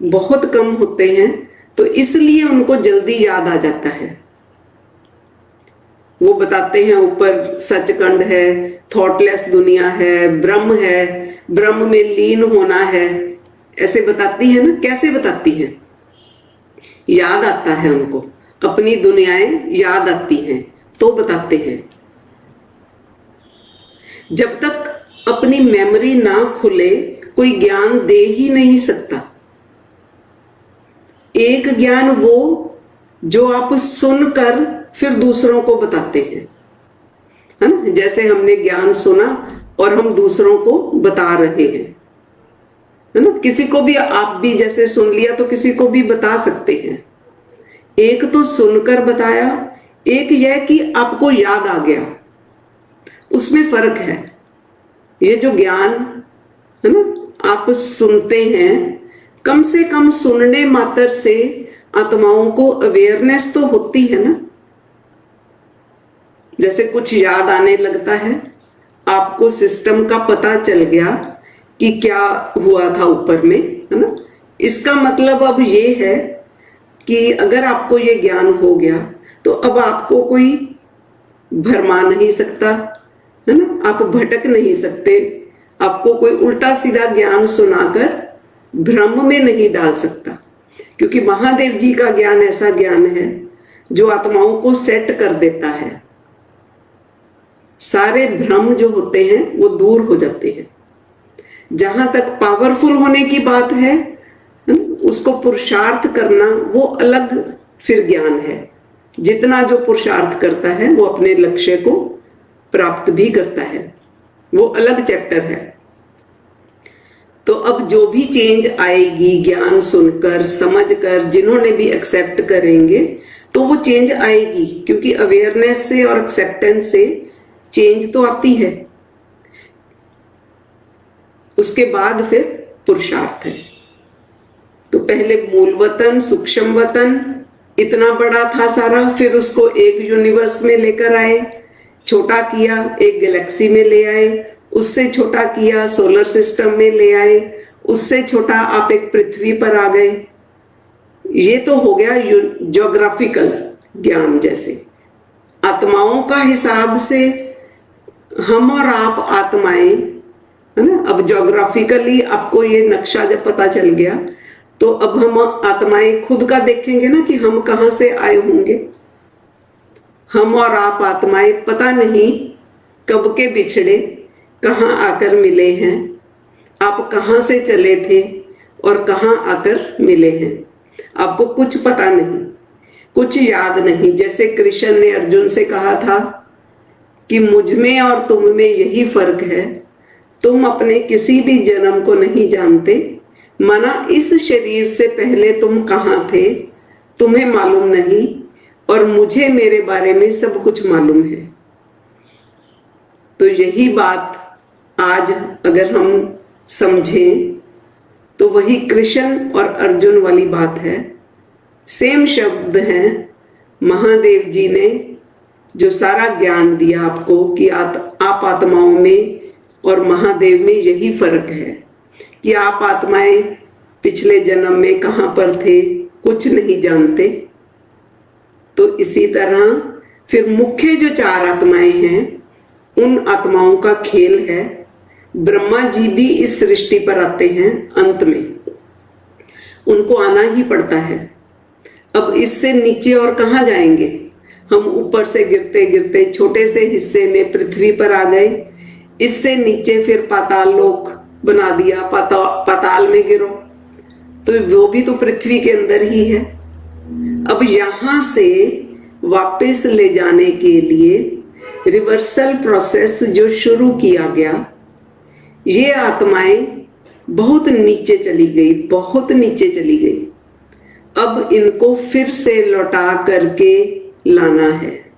S1: बहुत कम होते हैं, तो इसलिए उनको जल्दी याद आ जाता है। वो बताते हैं ऊपर सचखंड है, थॉटलेस दुनिया है, ब्रह्म है, ब्रह्म में लीन होना है, ऐसे बताती है ना। कैसे बताती है? याद आता है उनको, अपनी दुनियाएं याद आती हैं तो बताते हैं। जब तक अपनी मेमोरी ना खुले कोई ज्ञान दे ही नहीं सकता। एक ज्ञान वो जो आप सुनकर फिर दूसरों को बताते हैं, है ना। जैसे हमने ज्ञान सुना और हम दूसरों को बता रहे हैं, है ना। किसी को भी आप भी जैसे सुन लिया तो किसी को भी बता सकते हैं। एक तो सुनकर बताया, एक यह कि आपको याद आ गया, उसमें फर्क है। ये जो ज्ञान है ना, आप सुनते हैं, कम से कम सुनने मात्र से आत्माओं को अवेयरनेस तो होती है ना। जैसे कुछ याद आने लगता है, आपको सिस्टम का पता चल गया कि क्या हुआ था ऊपर में, है ना। इसका मतलब अब ये है कि अगर आपको ये ज्ञान हो गया तो अब आपको कोई भरमा नहीं सकता, है ना। आप भटक नहीं सकते, आपको कोई उल्टा सीधा ज्ञान सुनाकर भ्रम में नहीं डाल सकता, क्योंकि महादेव जी का ज्ञान ऐसा ज्ञान है जो आत्माओं को सेट कर देता है। सारे भ्रम जो होते हैं वो दूर हो जाते हैं। जहां तक पावरफुल होने की बात है, उसको पुरुषार्थ करना वो अलग फिर ज्ञान है। जितना जो पुरुषार्थ करता है वो अपने लक्ष्य को प्राप्त भी करता है, वो अलग चैप्टर है। तो अब जो भी चेंज आएगी ज्ञान सुनकर समझकर, जिन्होंने भी एक्सेप्ट करेंगे तो वो चेंज आएगी, क्योंकि अवेयरनेस से और एक्सेप्टेंस से चेंज तो आती है। उसके बाद फिर पुरुषार्थ है। तो पहले मूल वतन, सूक्ष्म वतन इतना बड़ा था सारा, फिर उसको एक यूनिवर्स में लेकर आए, छोटा किया, एक गैलेक्सी में ले आए, उससे छोटा किया, सोलर सिस्टम में ले आए, उससे छोटा आप एक पृथ्वी पर आ गए। ये तो हो गया ज्योग्राफिकल ज्ञान। जैसे आत्माओं का हिसाब से हम और आप आत्माएं, है ना। अब ज्योग्राफिकली आपको ये नक्शा जब पता चल गया तो अब हम आत्माएं खुद का देखेंगे ना कि हम कहां से आए होंगे। हम और आप आत्माएं पता नहीं कब के बिछड़े, कहां आकर मिले हैं। आप कहां से चले थे और कहां आकर मिले हैं, आपको कुछ पता नहीं, कुछ याद नहीं। जैसे कृष्ण ने अर्जुन से कहा था कि मुझ में और तुम में यही फर्क है, तुम अपने किसी भी जन्म को नहीं जानते, माना इस शरीर से पहले तुम कहां थे तुम्हें मालूम नहीं, और मुझे मेरे बारे में सब कुछ मालूम है। तो यही बात आज अगर हम समझें तो वही कृष्ण और अर्जुन वाली बात है। सेम शब्द हैं। महादेव जी ने जो सारा ज्ञान दिया आपको कि आप आत्माओं में और महादेव में यही फर्क है कि आप आत्माएं पिछले जन्म में कहां पर थे कुछ नहीं जानते। तो इसी तरह फिर मुख्य जो चार आत्माएं हैं उन आत्माओं का खेल है। ब्रह्मा जी भी इस सृष्टि पर आते हैं, अंत में उनको आना ही पड़ता है। अब इससे नीचे और कहां जाएंगे, हम ऊपर से गिरते गिरते छोटे से हिस्से में पृथ्वी पर आ गए, इससे नीचे फिर पाताल लोक बना दिया, पाताल में गिरो, तो वो भी तो पृथ्वी के अंदर ही है। अब यहां से वापस ले जाने के लिए रिवर्सल प्रोसेस जो शुरू किया गया, ये आत्माएं बहुत नीचे चली गई, बहुत नीचे चली गई। अब इनको फिर से लौटा करके लाना है।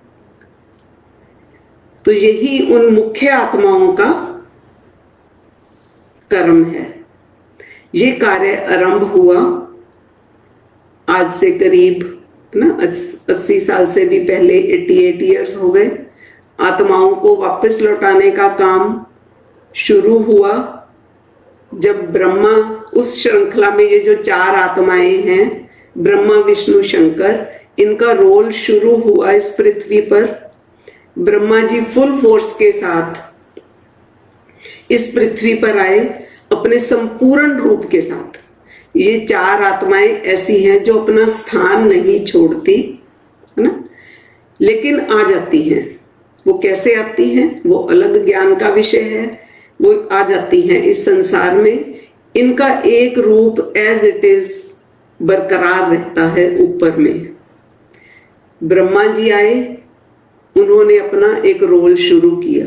S1: तो यही उन मुख्य आत्माओं का कर्म है। ये कार्य आरंभ हुआ आज से करीब ना 80 साल से भी पहले, 88 इयर्स हो गए। आत्माओं को वापस लौटाने का काम शुरू हुआ जब ब्रह्मा, उस श्रृंखला में ये जो चार आत्माएं हैं, ब्रह्मा विष्णु शंकर, इनका रोल शुरू हुआ इस पृथ्वी पर। ब्रह्मा जी फुल फोर्स के साथ इस पृथ्वी पर आए अपने संपूर्ण रूप के साथ। ये चार आत्माएं ऐसी हैं जो अपना स्थान नहीं छोड़ती, है ना, लेकिन आ जाती हैं। वो कैसे आती हैं वो अलग ज्ञान का विषय है। वो आ जाती हैं इस संसार में, इनका एक रूप एज इट इज बरकरार रहता है ऊपर में। ब्रह्मा जी आए, उन्होंने अपना एक रोल शुरू किया,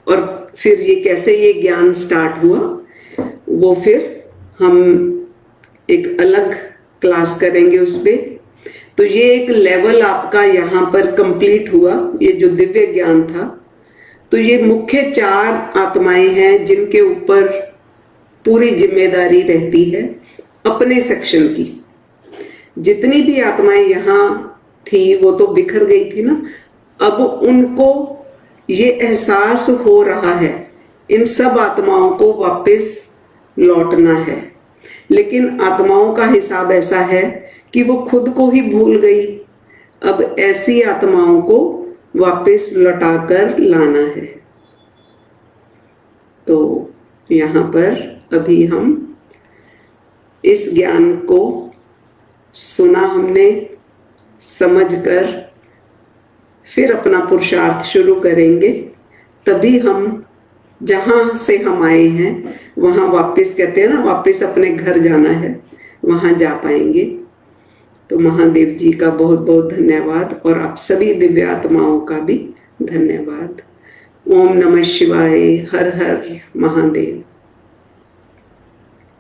S1: और फिर ये कैसे ये ज्ञान स्टार्ट हुआ वो फिर हम एक अलग क्लास करेंगे उस पे। तो ये एक लेवल आपका यहाँ पर कंप्लीट हुआ, ये जो दिव्य ज्ञान था। तो ये मुख्य 4 आत्माएं हैं जिनके ऊपर पूरी जिम्मेदारी रहती है अपने सेक्शन की। जितनी भी आत्माएं यहाँ थी वो तो बिखर गई थी ना, अब उनको ये एहसास हो रहा है इन सब आत्माओं को वापस लौटना है। लेकिन आत्माओं का हिसाब ऐसा है कि वो खुद को ही भूल गई, अब ऐसी आत्माओं को वापस लौटाकर लाना है। तो यहाँ पर अभी हम इस ज्ञान को सुना हमने, समझकर फिर अपना पुरुषार्थ शुरू करेंगे, तभी हम जहां से हम आए हैं वहां वापस, कहते हैं ना वापस अपने घर जाना है, वहां जा पाएंगे। तो महादेव जी का बहुत बहुत धन्यवाद और आप सभी दिव्य आत्माओं का भी धन्यवाद। ओम नमः शिवाय। हर हर महादेव।